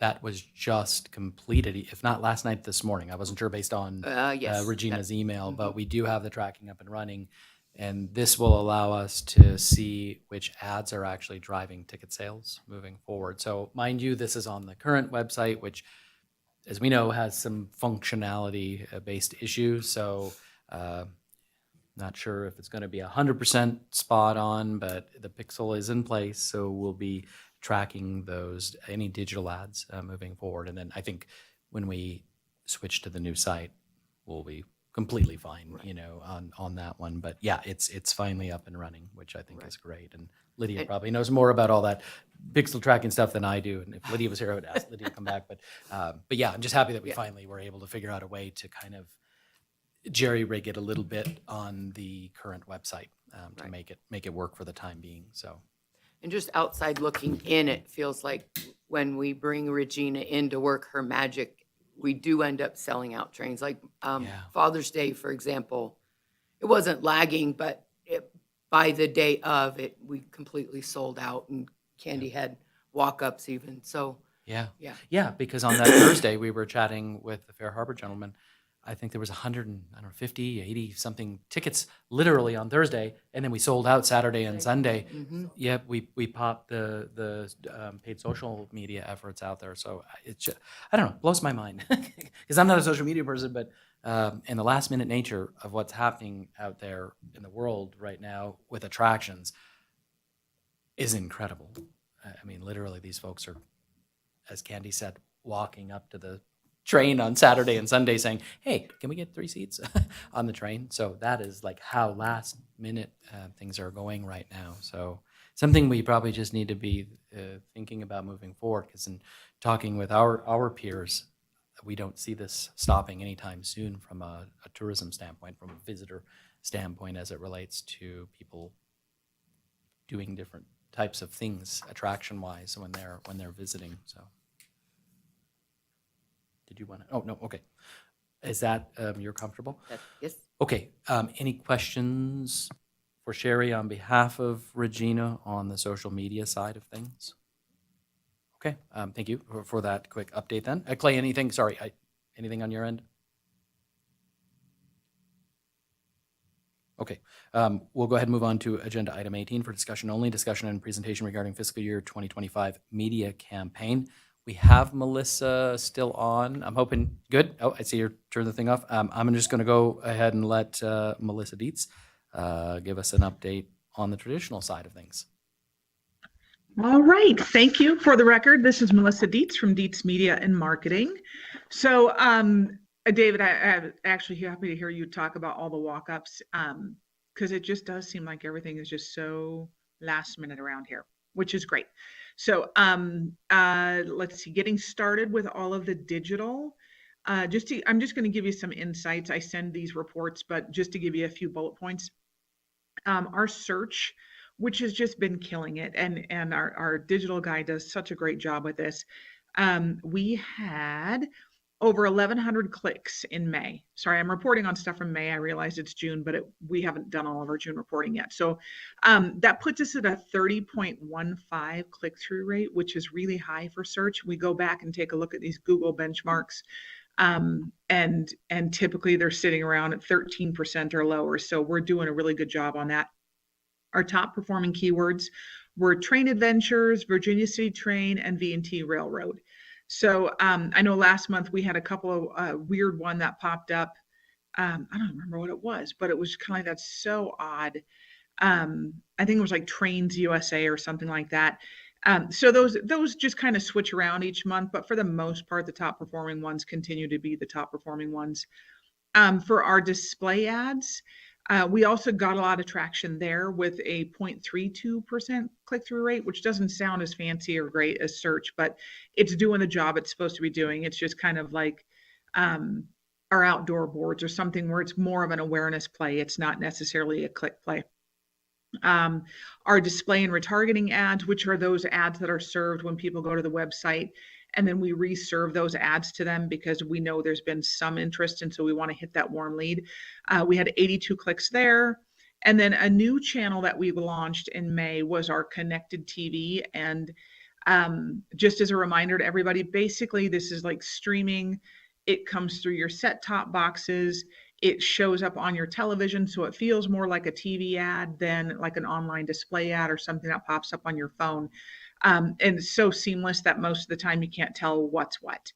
That was just completed, if not last night, this morning. I wasn't sure based on yes, Regina's email, but we do have the tracking up and running. And this will allow us to see which ads are actually driving ticket sales moving forward. So mind you, this is on the current website, which, as we know, has some functionality-based issues. So not sure if it's going to be 100% spot on, but the pixel is in place. So we'll be tracking any digital ads moving forward. And then I think when we switch to the new site, we'll be completely fine, on that one. But yeah, it's finally up and running, which I think is great. And Lydia probably knows more about all that pixel tracking stuff than I do. And if Lydia was here, I would ask Lydia to come back. But yeah, I'm just happy that we finally were able to figure out a way to kind of jerry-rig it a little bit on the current website to make it work for the time being. So. And just outside looking in, it feels like when we bring Regina in to work her magic, we do end up selling out trains. Like Father's Day, for example, it wasn't lagging, but by the day of it, we completely sold out, and Candy had walk-ups even. So yeah, because on that Thursday we were chatting with the Fair Harbor gentleman. I think there was 150, 80 something tickets literally on Thursday, and then we sold out Saturday and Sunday. Yep, we popped the paid social media efforts out there. So it's just, I don't know, blows my mind because I'm not a social media person, but and the last minute nature of what's happening out there in the world right now with attractions is incredible. I mean, literally, these folks are, as Candy said, walking up to the train on Saturday and Sunday saying, hey, can we get 3 seats on the train? So that is like how last minute things are going right now. So something we probably just need to be thinking about moving forward, because in talking with our peers, we don't see this stopping anytime soon from a tourism standpoint, from a visitor standpoint, as it relates to people doing different types of things attraction-wise when they're visiting. So. Did you want to? Oh, no. Okay. Is that, you're comfortable? Yes. Okay. Any questions for Sherry on behalf of Regina on the social media side of things? Okay. Thank you for that quick update then. Clay, anything on your end? Okay. We'll go ahead and move on to agenda item 18 for discussion only. Discussion and presentation regarding fiscal year 2025 media campaign. We have Melissa still on. I'm hoping good. Oh, I see her turn the thing off. I'm just going to go ahead and let Melissa Dietz give us an update on the traditional side of things. All right. Thank you. For the record, this is Melissa Dietz from Dietz Media and Marketing. So, David, I'm actually happy to hear you talk about all the walk-ups, because it just does seem like everything is just so last minute around here, which is great. So let's see, getting started with all of the digital. I'm just going to give you some insights. I send these reports, but just to give you a few bullet points. Our search, which has just been killing it, and our digital guy does such a great job with this. We had over 1,100 clicks in May. Sorry, I'm reporting on stuff from May. I realize it's June, but we haven't done all of our June reporting yet. So that puts us at a 30.15 click-through rate, which is really high for search. We go back and take a look at these Google benchmarks, and typically they're sitting around at 13% or lower. So we're doing a really good job on that. Our top performing keywords were train adventures, Virginia City Train, and V&T Railroad. So I know last month we had a couple of weird one that popped up. I don't remember what it was, but it was kind of like, that's so odd. I think it was like Trains USA or something like that. So those just kind of switch around each month, but for the most part, the top performing ones continue to be the top performing ones. For our display ads, we also got a lot of traction there with a 0.32% click-through rate, which doesn't sound as fancy or great as search, but it's doing the job it's supposed to be doing. It's just kind of like our outdoor boards or something where it's more of an awareness play. It's not necessarily a click play. Our display and retargeting ads, which are those ads that are served when people go to the website, and then we reserve those ads to them because we know there's been some interest, and so we want to hit that warm lead. We had 82 clicks there. And then a new channel that we launched in May was our connected TV. And just as a reminder to everybody, basically this is like streaming. It comes through your set-top boxes. It shows up on your television, so it feels more like a TV ad than like an online display ad or something that pops up on your phone. And it's so seamless that most of the time you can't tell what's what.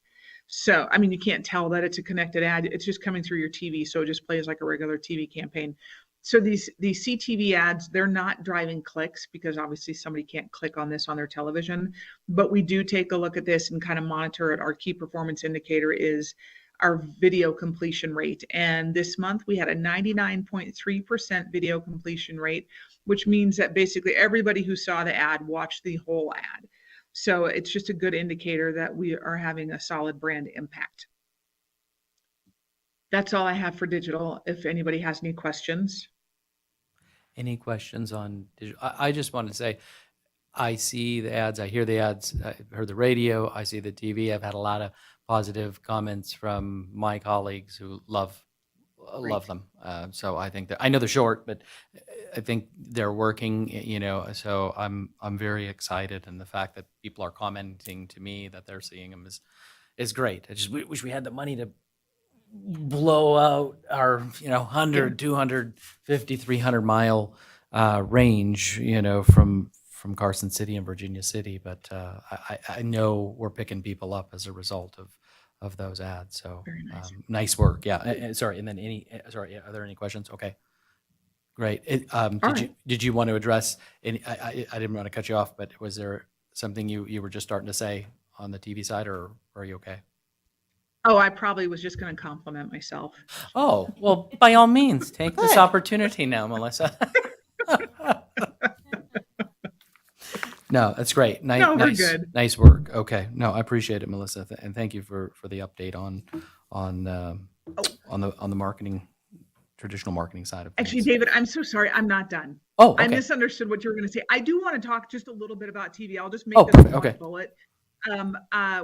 So, I mean, you can't tell that it's a connected ad. It's just coming through your TV, so it just plays like a regular TV campaign. So these CTV ads, they're not driving clicks because obviously somebody can't click on this on their television, but we do take a look at this and kind of monitor it. Our key performance indicator is our video completion rate. And this month we had a 99.3% video completion rate, which means that basically everybody who saw the ad watched the whole ad. So it's just a good indicator that we are having a solid brand impact. That's all I have for digital. If anybody has any questions. Any questions on digital? I just wanted to say, I see the ads, I hear the ads, I heard the radio, I see the TV. I've had a lot of positive comments from my colleagues who love them. So I think that I know they're short, but I think they're working. So I'm very excited, and the fact that people are commenting to me that they're seeing them is great. I just wish we had the money to blow out our 100, 250, 300 mile range, from Carson City and Virginia City, but I know we're picking people up as a result of those ads. So Very nice. Nice work. Yeah. Sorry. And then are there any questions? Okay. Great. Did you want to address any? I didn't want to cut you off, but was there something you were just starting to say on the TV side, or are you okay? Oh, I probably was just going to compliment myself. Oh, well, by all means, take this opportunity now, Melissa. No, that's great. No, we're good. Nice work. Okay. No, I appreciate it, Melissa. And thank you for the update on the marketing, traditional marketing side of things. Actually, David, I'm so sorry. I'm not done. Oh, okay. I misunderstood what you were going to say. I do want to talk just a little bit about TV. I'll just make Oh, this perfect. one Okay. bullet.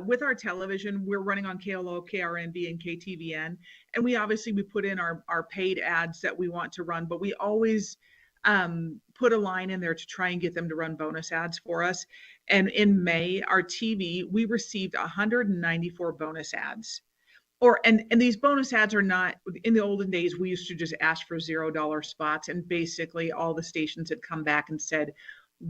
With our television, we're running on KLO, KRNB, and KTVN. And we put in our paid ads that we want to run, but we always put a line in there to try and get them to run bonus ads for us. And in May, our TV, we received 194 bonus ads. And these bonus ads are not, in the olden days, we used to just ask for $0 spots. And basically all the stations had come back and said,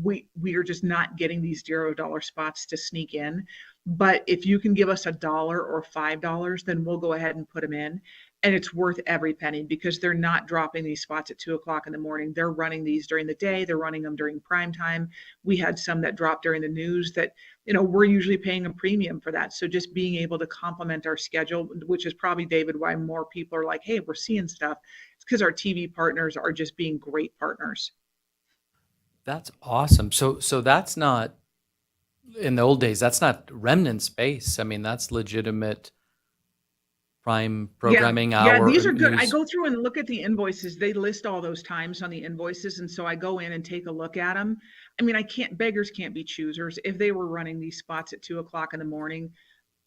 we are just not getting these $0 spots to sneak in. But if you can give us $1 or $5, then we'll go ahead and put them in. And it's worth every penny because they're not dropping these spots at 2:00 in the morning. They're running these during the day. They're running them during prime time. We had some that dropped during the news that, we're usually paying a premium for that. So just being able to complement our schedule, which is probably, David, why more people are like, hey, we're seeing stuff. It's because our TV partners are just being great partners. That's awesome. So that's not, in the old days, that's not remnant space. I mean, that's legitimate prime programming hour. Yeah, these are good. I news. go through and look at the invoices. They list all those times on the invoices. And so I go in and take a look at them. I mean, beggars can't be choosers. If they were running these spots at 2:00 in the morning,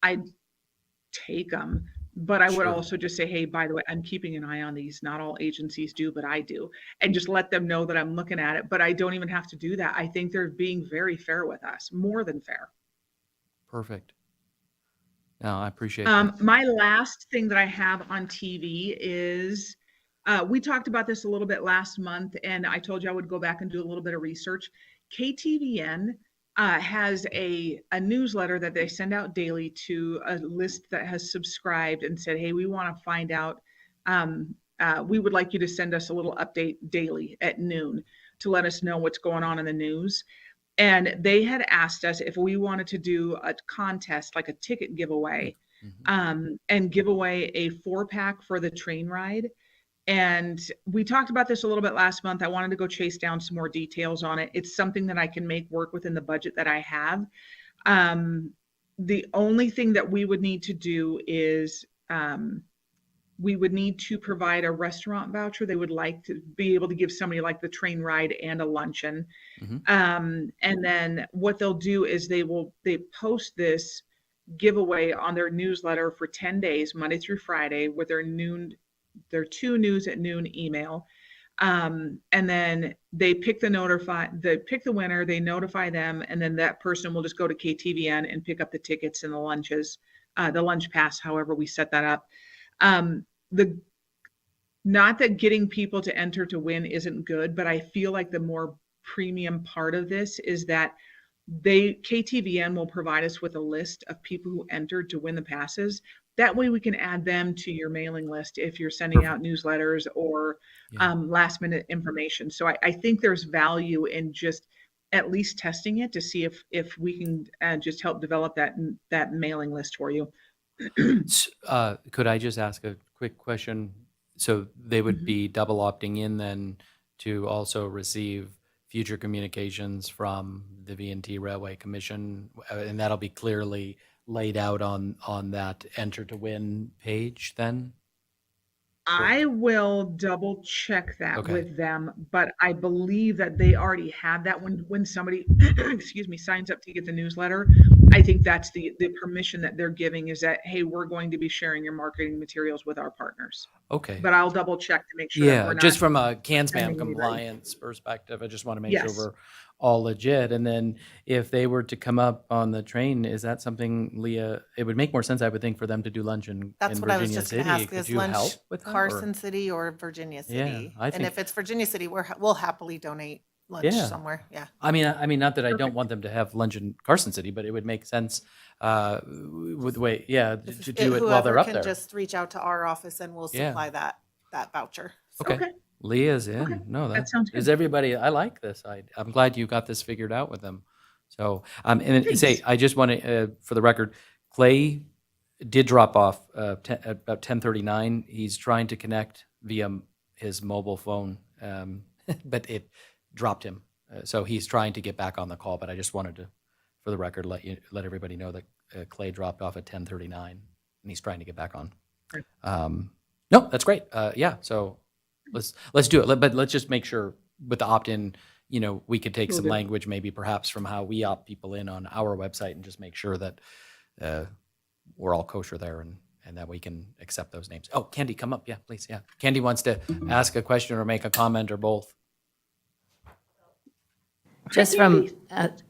I'd take them. But I would Sure. also just say, hey, by the way, I'm keeping an eye on these. Not all agencies do, but I do. And just let them know that I'm looking at it. But I don't even have to do that. I think they're being very fair with us, more than fair. Perfect. No, I appreciate that. My last thing that I have on TV is We talked about this a little bit last month, and I told you I would go back and do a little bit of research. KTVN has a newsletter that they send out daily to a list that has subscribed and said, hey, we want to find out, we would like you to send us a little update daily at noon to let us know what's going on in the news. And they had asked us if we wanted to do a contest, like a ticket giveaway, and give away a 4-pack for the train ride. And we talked about this a little bit last month. I wanted to go chase down some more details on it. It's something that I can make work within the budget that I have. The only thing that we would need to do is we would need to provide a restaurant voucher. They would like to be able to give somebody like the train ride and a luncheon. And then what they'll do is they post this giveaway on their newsletter for 10 days, Monday through Friday, with their 2 news at noon email. And then they pick the winner, they notify them, and then that person will just go to KTVN and pick up the tickets and the lunches, the lunch pass, however we set that up. Not that getting people to enter to win isn't good, but I feel like the more premium part of this is that KTVN will provide us with a list of people who entered to win the passes. That way we can add them to your mailing list if you're sending out newsletters or last minute information. So I think there's value in just at least testing it to see if we can just help develop that mailing list for you. Could I just ask a quick question? So they would be double opting in then to also receive future communications from the V&T Railway Commission, and that'll be clearly laid out on that Enter to Win page then? I will double check that Okay. with them, but I believe that they already have that when somebody, excuse me, signs up to get the newsletter. I think that's the permission that they're giving is that, hey, we're going to be sharing your marketing materials with our partners. Okay. But I'll double check to make sure that Yeah, we're not. just from a CAN-SPAM sending anybody. compliance perspective, I just want to make sure Yes. we're all legit. And then if they were to come up on the train, is that something, Leah, it would make more sense, I would think, for them to do lunch in That's what I was Virginia just going City. to ask, Could is you help lunch with that, or- Carson City or Virginia City? I And think- if it's Virginia City, we'll happily donate lunch Yeah. somewhere. Yeah. I mean, not that I don't want them to have lunch in Carson City, but it would make sense with the way, to do it while they're up Whoever there. can just reach out to our office and we'll Yeah. supply that voucher. So- Okay. Leah's in. Okay. No, That sounds good. is everybody, I like this. I'm glad you got this figured out with them. So, and then say, I just want to, for the record, Clay did drop off about 10:39. He's trying to connect via his mobile phone, but it dropped him. So he's trying to get back on the call, but I just wanted to, for the record, let everybody know that Clay dropped off at 10:39 and he's trying to get back on. Great. No, that's great. So let's do it. But let's just make sure with the opt-in, we could take Will some do. language maybe perhaps from how we opt people in on our website and just make sure that we're all kosher there and that we can accept those names. Oh, Candy, come up. Yeah, please. Yeah. Candy wants to ask a question or make a comment or both. Just from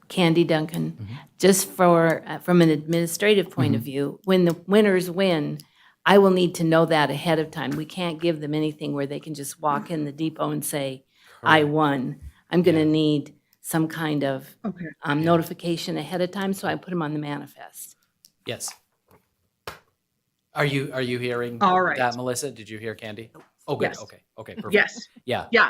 Candy Duncan, just from an administrative point of view, when the winners win, I will need to know that ahead of time. We can't give them anything where they can just walk in the depot and say, I Correct. won. I'm going to need some kind of Okay. notification ahead of time, so I put them on the manifest. Yes. Are you hearing All right. that, Melissa? Did you hear Candy? Oh, good. Yes. Okay, perfect. Yes. Yeah. Yeah.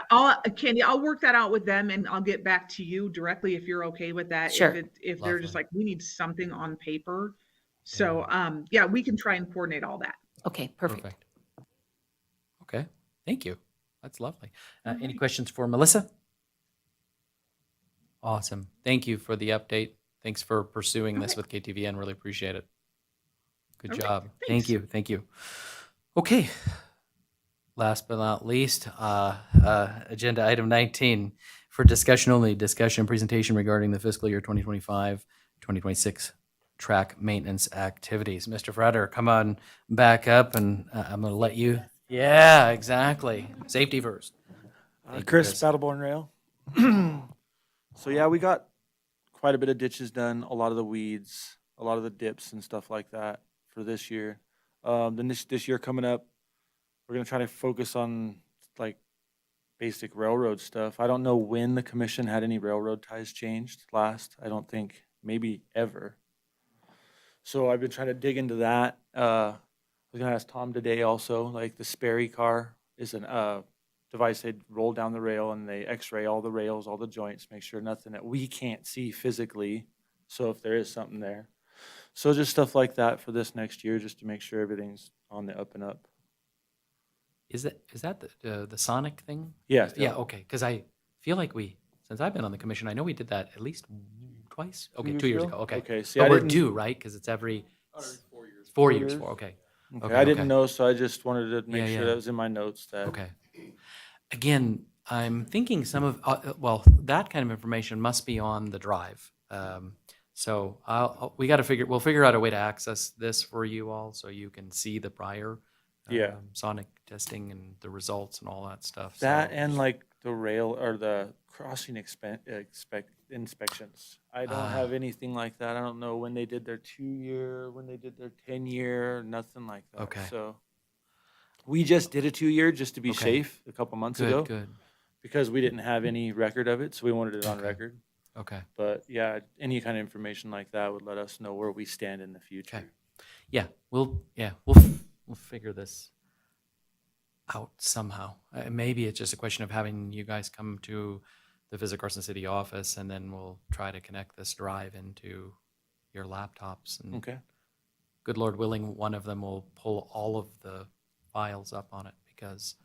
Candy, I'll work that out with them and I'll get back to you directly if you're okay with that. Sure. If they're just Lovely. like, we need something on paper. So, we can try and coordinate all that. Okay, perfect. Okay. Thank you. That's lovely. Any questions for Melissa? Awesome. Thank you for the update. Thanks for pursuing this with KTVN. Really appreciate it. Good Okay, job. thanks. Thank you. Okay. Last but not least, agenda item 19 for discussion only, discussion and presentation regarding the fiscal year 2025-2026 track maintenance activities. Mr. Frater, come on back up and I'm going to let you. Yeah, exactly. Safety first. Thank you, Chris, Chris. Battleborn Rail. So yeah, we got quite a bit of ditches done, a lot of the weeds, a lot of the dips and stuff like that for this year. Then this year coming up, we're gonna try to focus on like basic railroad stuff. I don't know when the commission had any railroad ties changed last. I don't think, maybe ever. So I've been trying to dig into that. I was gonna ask Tom today also, like the Sperry car is an device they'd roll down the rail and they x-ray all the rails, all the joints, make sure nothing that we can't see physically. So if there is something there. So just stuff like that for this next year, just to make sure everything's on the up and up. Is that the Sonic thing? Yeah. Yeah, okay, because I feel like since I've been on the commission, I know we did that at least twice? Okay, 2 years ago, okay. Okay, see, But I we're didn't. due, right? Because it's every 4 years. 4 years, okay. Okay, I didn't know, so I just wanted to make Yeah, sure yeah. that was in my notes that. Okay. Again, I'm thinking some of, well, that kind of information must be on the drive. So we'll figure out a way to access this for you all so you can see the prior Yeah. Sonic testing and the results and all that stuff. That so. and like the rail or the crossing inspections. I don't have anything like that. I don't know when they did their 2-year, when they did their 10-year, nothing like that. Okay. So we just did a 2-year just to be Okay. safe a couple months ago. Good. Because we didn't have any record of it, so we wanted it on Okay. record. Okay. But yeah, any kind of information like that would let us know where we stand in the future. Okay. Yeah, we'll figure this out somehow. Maybe it's just a question of having you guys come to the Visit Carson City office, and then we'll try to connect this drive into your laptops. And Okay. good Lord willing, one of them will pull all of the files up on it because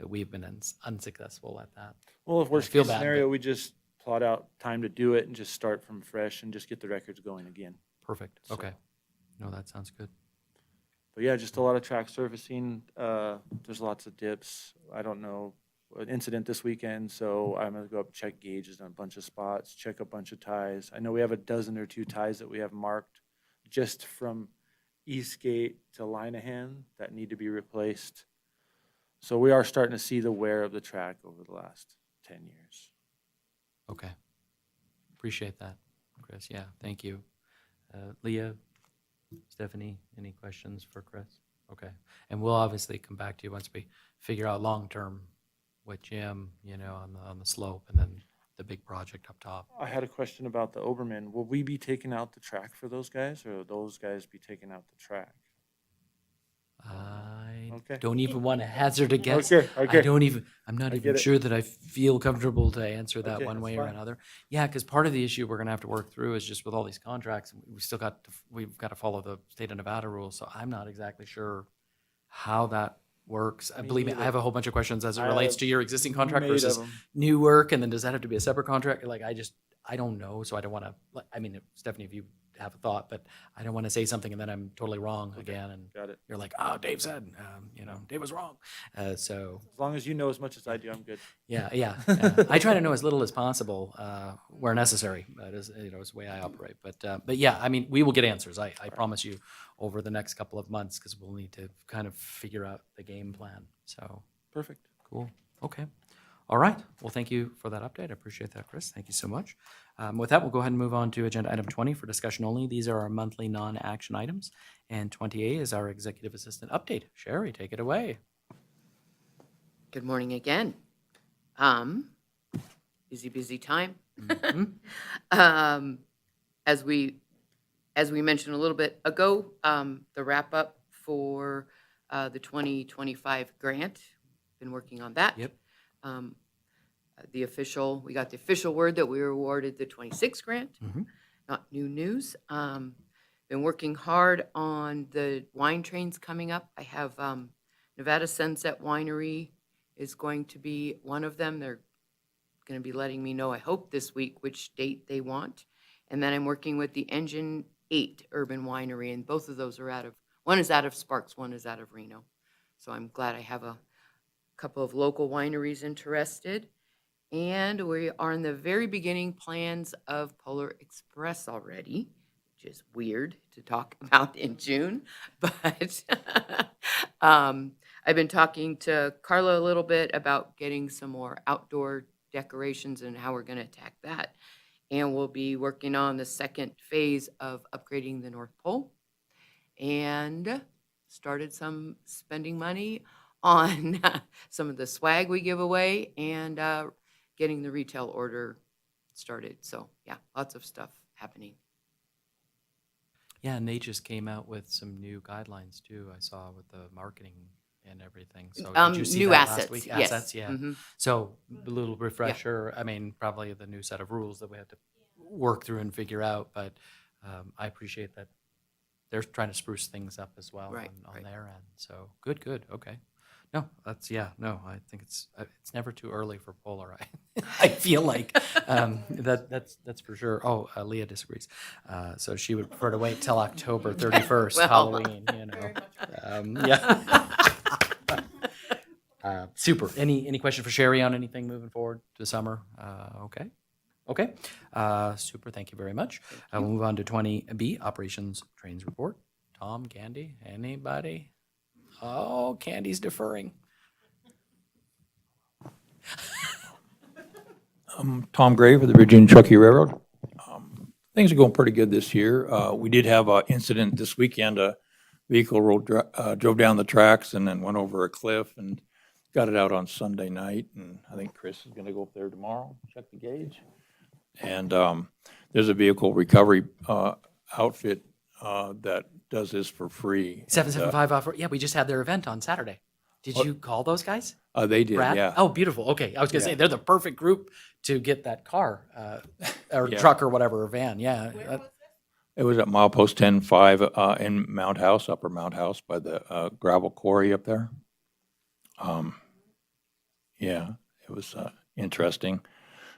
we've been unsuccessful at that. Well, if worst feel case bad, scenario, but- we just plot out time to do it and just start from fresh and just get the records going again. Perfect. So- Okay. No, that sounds good. But yeah, just a lot of track surfacing. There's lots of dips. I don't know, an incident this weekend, so I'm gonna go up, check gauges on a bunch of spots, check a bunch of ties. I know we have a dozen or 2 ties that we have marked just from Eastgate to Linehan that need to be replaced. So we are starting to see the wear of the track over the last 10 years. Okay. Appreciate that, Chris. Yeah, thank you. Leah, Stephanie, any questions for Chris? Okay. And we'll obviously come back to you once we figure out long-term with Jim, on the slope, and then the big project up top. I had a question about the Oberman. Will we be taking out the track for those guys, or will those guys be taking out the track? I Okay. don't even want to hazard a guess. Okay. I'm not I even get it. sure that I feel comfortable to answer that Okay, one that's way or fine. another. Yeah, because part of the issue we're going to have to work through is just with all these contracts, we've got to follow the state of Nevada rules. So I'm not exactly sure how that works. Me Believe me, I neither. have a whole bunch of questions as it I relates have to your existing contract made of versus them. new work. And then does that have to be a separate contract? Like, I don't know. So I don't want to, Stephanie, if you have a thought, but I don't want to say something and then I'm totally wrong again. And Got it. you're like, oh, Dave said, Dave was wrong. So As long as you know as much as I do, I'm good. yeah. I try to know as little as possible where necessary. That is, is the way I operate. But yeah, we will get answers. I promise you over the next couple of months because we'll need to kind of figure out the game plan. So Perfect. cool. Okay. All right. Well, thank you for that update. I appreciate that, Chris. Thank you so much. With that, we'll go ahead and move on to agenda item 20 for discussion only. These are our monthly non-action items. And 20A is our executive assistant update. Sherry, take it away. Good morning again. Busy time. As we mentioned a little bit ago, the wrap up for the 2025 grant. Been working on that. Yep. We got the official word that we were awarded the 26 grant. Mhm. Not new news. Been working hard on the wine trains coming up. I have Nevada Sunset Winery is going to be one of them. They're going to be letting me know, I hope this week, which date they want. And then I'm working with the Engine 8 Urban Winery, and both of those are one is out of Sparks, one is out of Reno. So I'm glad I have a couple of local wineries interested. And we are in the very beginning plans of Polar Express already, which is weird to talk about in June. But I've been talking to Carla a little bit about getting some more outdoor decorations and how we're going to attack that. And we'll be working on the second phase of upgrading the North Pole. And started some spending money on some of the swag we give away and getting the retail order started. So yeah, lots of stuff happening. Yeah, and they just came out with some new guidelines too, I saw with the marketing and everything. So did you see New that assets, last week? yes. Assets, yeah. Mhm. So a little refresher, I mean, probably the new set of rules that we had to work through and figure out, but I appreciate that they're trying to spruce things up as well Right, on right. their end. So good, okay. No, that's, yeah, no, I think it's never too early for Polar. I feel like that's for sure. Oh, Leah disagrees. So she would prefer to wait till October 31st, Well. Halloween, you know. Yeah. Super. Any question for Sherry on anything moving forward to summer? Okay. Okay. Super. Thank you very much. We'll move on to 20B, Operations Trains Report. Tom, Candy, anybody? Oh, Candy's deferring. Tom Gray for the Virginia Truckee Railroad. Things are going pretty good this year. We did have an incident this weekend. A vehicle drove down the tracks and then went over a cliff and got it out on Sunday night. And I think Chris is going to go up there tomorrow, check the gauge. And there's a vehicle recovery outfit that does this for free. 775 offer. Yeah, we just had their event on Saturday. Did you call those guys? They did, Brad? yeah. Oh, beautiful. Okay. I was going to say, they're the perfect group to get that car or Yeah. truck or whatever, or van. Yeah. It was at milepost 10-5 in Mount House, Upper Mount House by the gravel quarry up there. Yeah, it was interesting.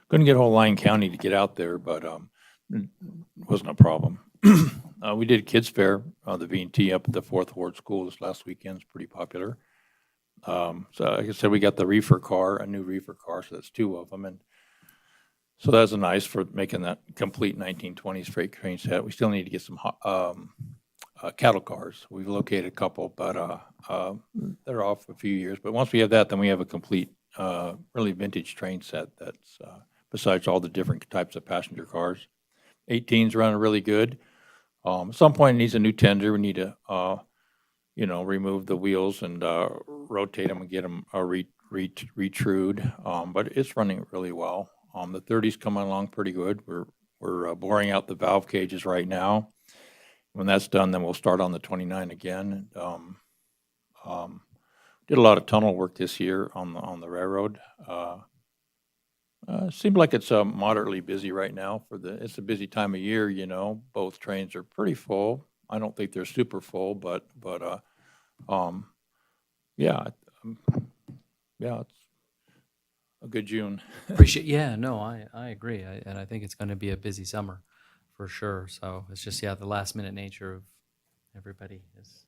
Couldn't get whole Lyon County to get out there, but it wasn't a problem. We did Kids Fair, the V&T up at the 4th Ward School this last weekend. It's pretty popular. So like I said, we got the reefer car, a new reefer car, so that's 2 of them. And so that's nice for making that complete 1920s freight train set. We still need to get some cattle cars. We've located a couple, but they're off a few years. But once we have that, then we have a complete, really vintage train set that's besides all the different types of passenger cars. 18's running really good. At some point, it needs a new tender. We need to, remove the wheels and rotate them and get them retrued. But it's running really well. The 30's coming along pretty good. We're boring out the valve cages right now. When that's done, then we'll start on the 29 again. Did a lot of tunnel work this year on the railroad. Seems like it's moderately busy right now. It's a busy time of year, Both trains are pretty full. I don't think they're super full, but yeah, it's a good June. Appreciate. Yeah, no, I agree. And I think it's going to be a busy summer for sure. So it's just, the last minute nature of everybody is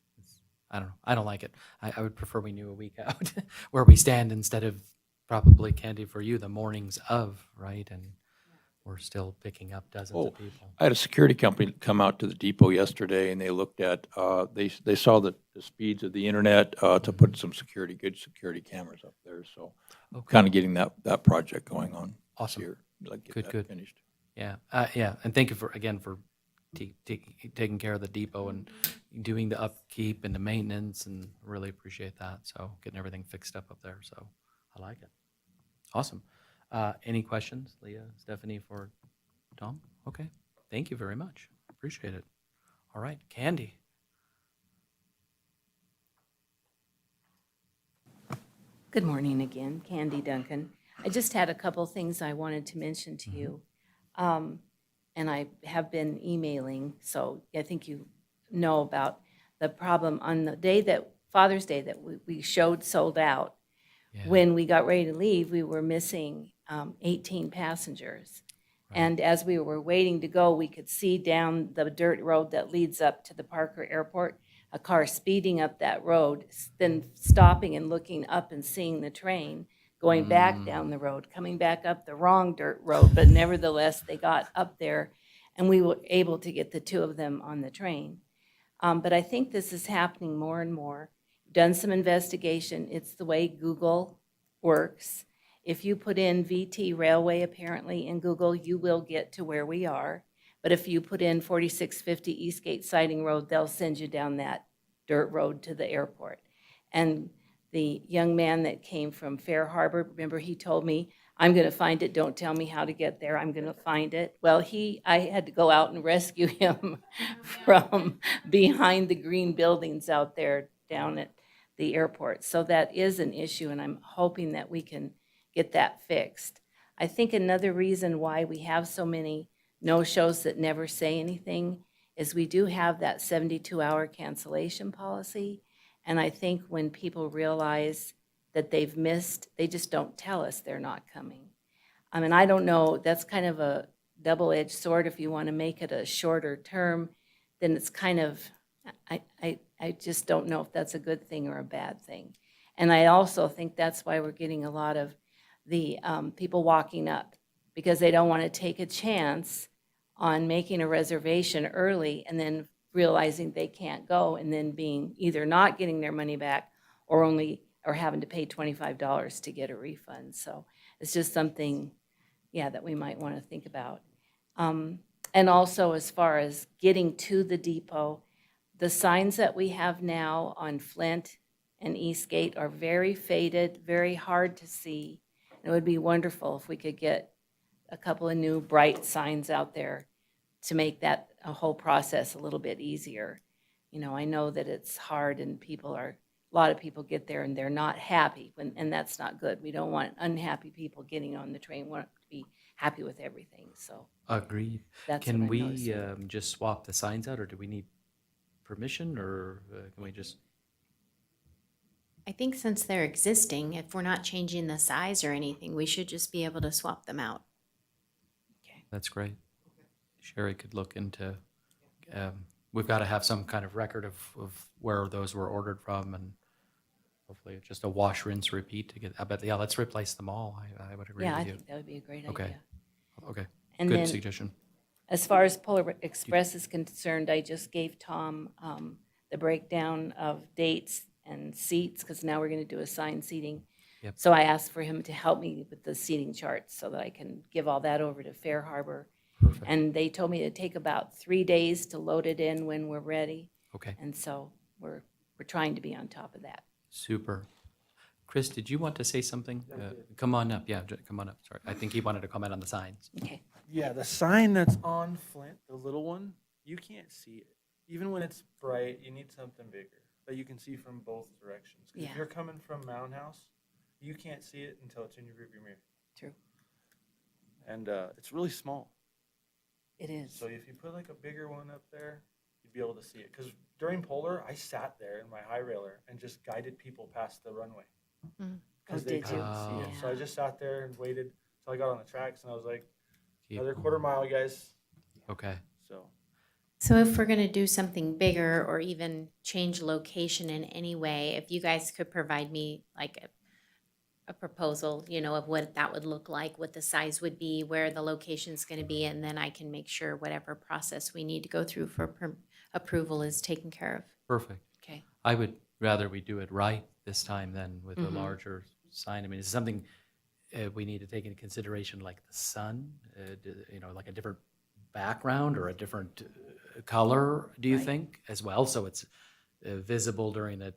I don't know. I don't like it. I would prefer we knew a week out where we stand instead of probably, Candy, for you, the mornings of, right? And we're still picking up dozens of people. I had a security company come out to the depot yesterday, and they looked at, they saw the speeds of the internet to put some good security cameras up there. So kind of getting that project going on. Awesome. Here, like get that Good. finished. Yeah, and thank you for taking care of the depot and doing the upkeep and the maintenance, and really appreciate that. So getting everything fixed up there. So I like it. Awesome. Any questions, Leah, Stephanie, for Tom? Okay. Thank you very much. Appreciate it. All right, Candy. Good morning again, Candy Duncan. I just had a couple things I wanted to mention to you. And I have been emailing, so I think you know about the problem on the day that, Father's Day, that we showed sold out. Yeah. When we got ready to leave, we were missing 18 passengers. Right. And as we were waiting to go, we could see down the dirt road that leads up to the Parker Airport, a car speeding up that road, then stopping and looking up and seeing the train, going back down the road, coming back up the wrong dirt road, but nevertheless, they got up there, and we were able to get the 2 of them on the train. But I think this is happening more and more. Done some investigation. It's the way Google works. If you put in VT Railway, apparently, in Google, you will get to where we are. But if you put in 4650 Eastgate Siding Road, they'll send you down that dirt road to the airport. And the young man that came from Fair Harbor, remember he told me, I'm going to find it, don't tell me how to get there, I'm going to find it. Well, I had to go out and rescue him from behind the green buildings out there down at the airport. So that is an issue, and I'm hoping that we can get that fixed. I think another reason why we have so many no-shows that never say anything is we do have that 72-hour cancellation policy. And I think when people realize that they've missed, they just don't tell us they're not coming. I mean, I don't know, that's kind of a double-edged sword. If you want to make it a shorter term, then it's kind of, I just don't know if that's a good thing or a bad thing. And I also think that's why we're getting a lot of the people walking up, because they don't want to take a chance on making a reservation early and then realizing they can't go and then being either not getting their money back or having to pay $25 to get a refund. So it's just something, yeah, that we might want to think about. And also, as far as getting to the depot, the signs that we have now on Flint and Eastgate are very faded, very hard to see. It would be wonderful if we could get a couple of new bright signs out there to make that a whole process a little bit easier. You know, I know that it's hard and a lot of people get there and they're not happy, and that's not good. We don't want unhappy people getting on the train. We want to be happy with everything, so. Agreed. That's Can what I'm we noticing. just swap the signs out, or do we need permission, or can we just? I think since they're existing, if we're not changing the size or anything, we should just be able to swap them out. That's great. Sherry could look into, we've got to have some kind of record of where those were ordered from, and hopefully it's just a wash, rinse, repeat to get, but yeah, let's replace them all. I would agree Yeah, I with you. think that would be a great Okay. idea. Okay, And good then, suggestion. as far as Polar Express is concerned, I just gave Tom the breakdown of dates and seats, because now we're going to do assigned seating. Yep. So I asked for him to help me with the seating charts so that I can give all that over to Fair Harbor. Perfect. And they told me it'd take about 3 days to load it in when we're ready. Okay, And so we're trying to be on top of that. super. Chris, did you want to say something? Come on up. Yeah, come on up. Sorry. I think he wanted to comment on the signs. Okay. Yeah, the sign that's on Flint, the little one, you can't see it. Even when it's bright, you need something bigger that you can see from both directions. 'Cause Yeah. if you're coming from Mountain House, you can't see it until it's in your rearview mirror. True. And it's really small. It is. So if you put like a bigger one up there, you'd be able to see it. Because during Polar, I sat there in my high railer and just guided people past the runway. Because they did you? couldn't see it. So I Yeah. just sat there and waited till I got on the tracks, and I was like, Keep- another quarter mile, guys. Okay. So if we're going to do something bigger or even change location in any way, if you guys could provide me like a proposal, you know, of what that would look like, what the size would be, where the location's going to be, and then I can make sure whatever process we need to go through for approval is taken care of. Perfect. Okay. I would rather we do it right this time than with a Mhm. larger sign. I mean, is it something we need to take into consideration, like the sun, you know, like a different background or a different color, do you Right. think, as well? So it's visible during the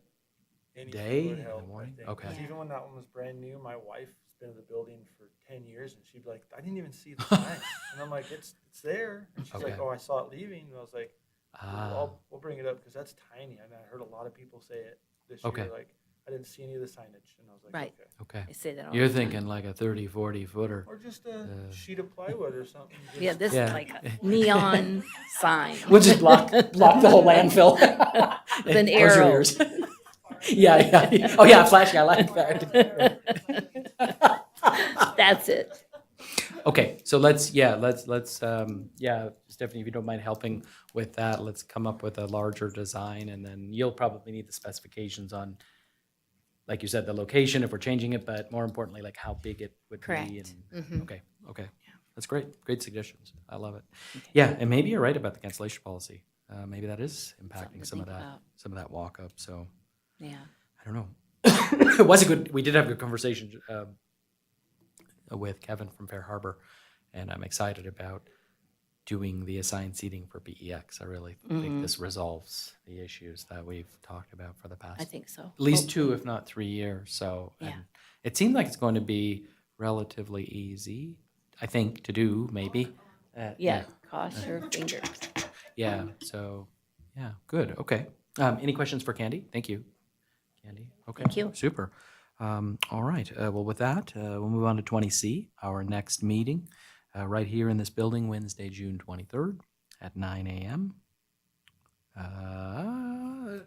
Anything day, would in the help, I morning? think. Okay. 'Cause Yeah. even when that one was brand new, my wife's been in the building for 10 years, and she'd be like, I didn't even see the sign. And I'm like, it's there. And she's like, Okay. oh, I saw it leaving. And I was like, Ah, we'll bring it up because that's tiny. And I heard a lot of people say it this Okay. year. Like, I didn't see any of the signage. And I was like, Right. okay. okay. I say that all You're the time. thinking like a 30, 40 footer. Or just a sheet of plywood or something. Yeah, Just- this Yeah. is like a neon sign. We'll just block the whole landfill. With an Close your arrow. ears. Yeah. Oh, yeah, flashing. I like that. That's it. Okay, so let's, Stephanie, if you don't mind helping with that, let's come up with a larger design, and then you'll probably need the specifications on, like you said, the location if we're changing it, but more importantly, like how big it would be. Correct. And Mhm. Okay. That's great suggestions. I love it. Yeah, and maybe you're right about the cancellation policy. Maybe that is Something impacting to some of think that, about. some of that walk up, so. Yeah. I don't know. It was we did have a good conversation with Kevin from Fair Harbor, and I'm excited about doing the assigned seating for BEX. I really think this resolves the issues that we've talked about for the past. I think so. At least Hopefully. 2, if not 3 years. So Yeah. and it seemed like it's going to be relatively easy, I think, to do, maybe. Yeah, cross your fingers. Yeah, so, yeah, good, okay. Any questions for Candy? Thank you, Candy. Okay, Thank you. super. All right, well, with that, we'll move on to 20C, our next meeting, right here in this building, Wednesday, June 23rd at 9 a.m.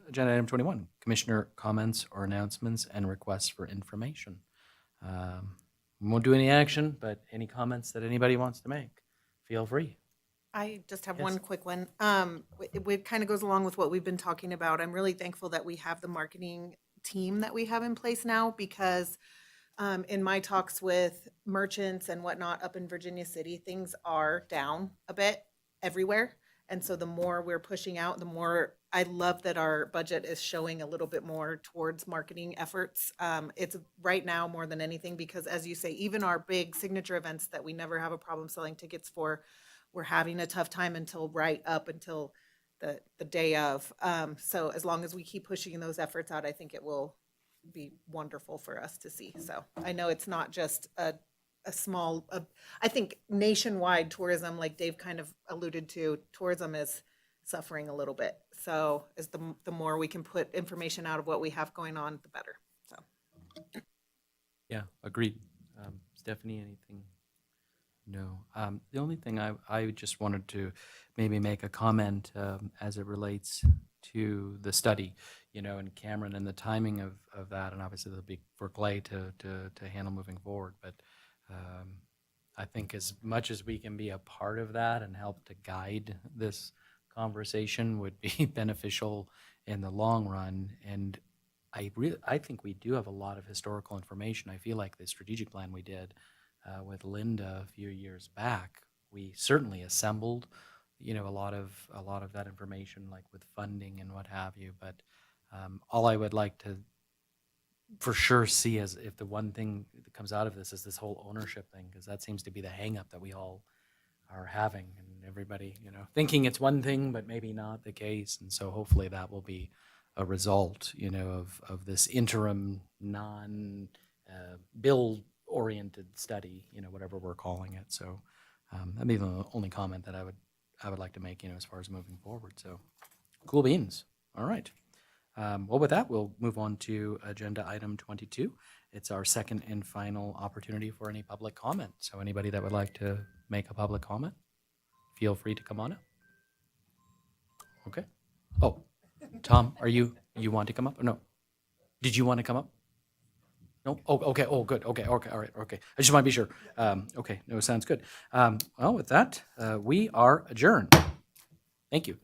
Agenda item 21, Commissioner comments or announcements and requests for information. We won't do any action, but any comments that anybody wants to make, feel free. I just have Yes. one quick one. It kind of goes along with what we've been talking about. I'm really thankful that we have the marketing team that we have in place now because in my talks with merchants and whatnot up in Virginia City, things are down a bit everywhere. And so the more we're pushing out, the more I love that our budget is showing a little bit more towards marketing efforts. It's right now more than anything because, as you say, even our big signature events that we never have a problem selling tickets for, we're having a tough time until right up until the day of. So as long as we keep pushing those efforts out, I think it will be wonderful for us to see. So I know it's not just a small, I think nationwide tourism, like Dave kind of alluded to, tourism is suffering a little bit. So as the more we can put information out of what we have going on, the better. So. Yeah, agreed. Stephanie, anything? No. The only thing I just wanted to maybe make a comment as it relates to the study, and Cameron and the timing of that, and obviously there'll be for Clay to handle moving forward. But I think as much as we can be a part of that and help to guide this conversation would be beneficial in the long run. And I think we do have a lot of historical information. I feel like the strategic plan we did with Linda a few years back, we certainly assembled, a lot of that information, like with funding and what have you. But all I would like to for sure see as if the one thing that comes out of this is this whole ownership thing, because that seems to be the hang up that we all are having, and everybody, thinking it's one thing, but maybe not the case. And so hopefully that will be a result, of this interim non-bill oriented study, whatever we're calling it. So that'd be the only comment that I would like to make, as far as moving forward. So cool beans. All right. Well, with that, we'll move on to agenda item 22. It's our second and final opportunity for any public comment. So anybody that would like to make a public comment, feel free to come on up. Okay. Oh, Tom, you want to come up or no? Did you want to come up? No? Oh, okay. Oh, good. Okay. All right. Okay. I just want to be sure. Okay. No, sounds good. Well, with that, we are adjourned. Thank you.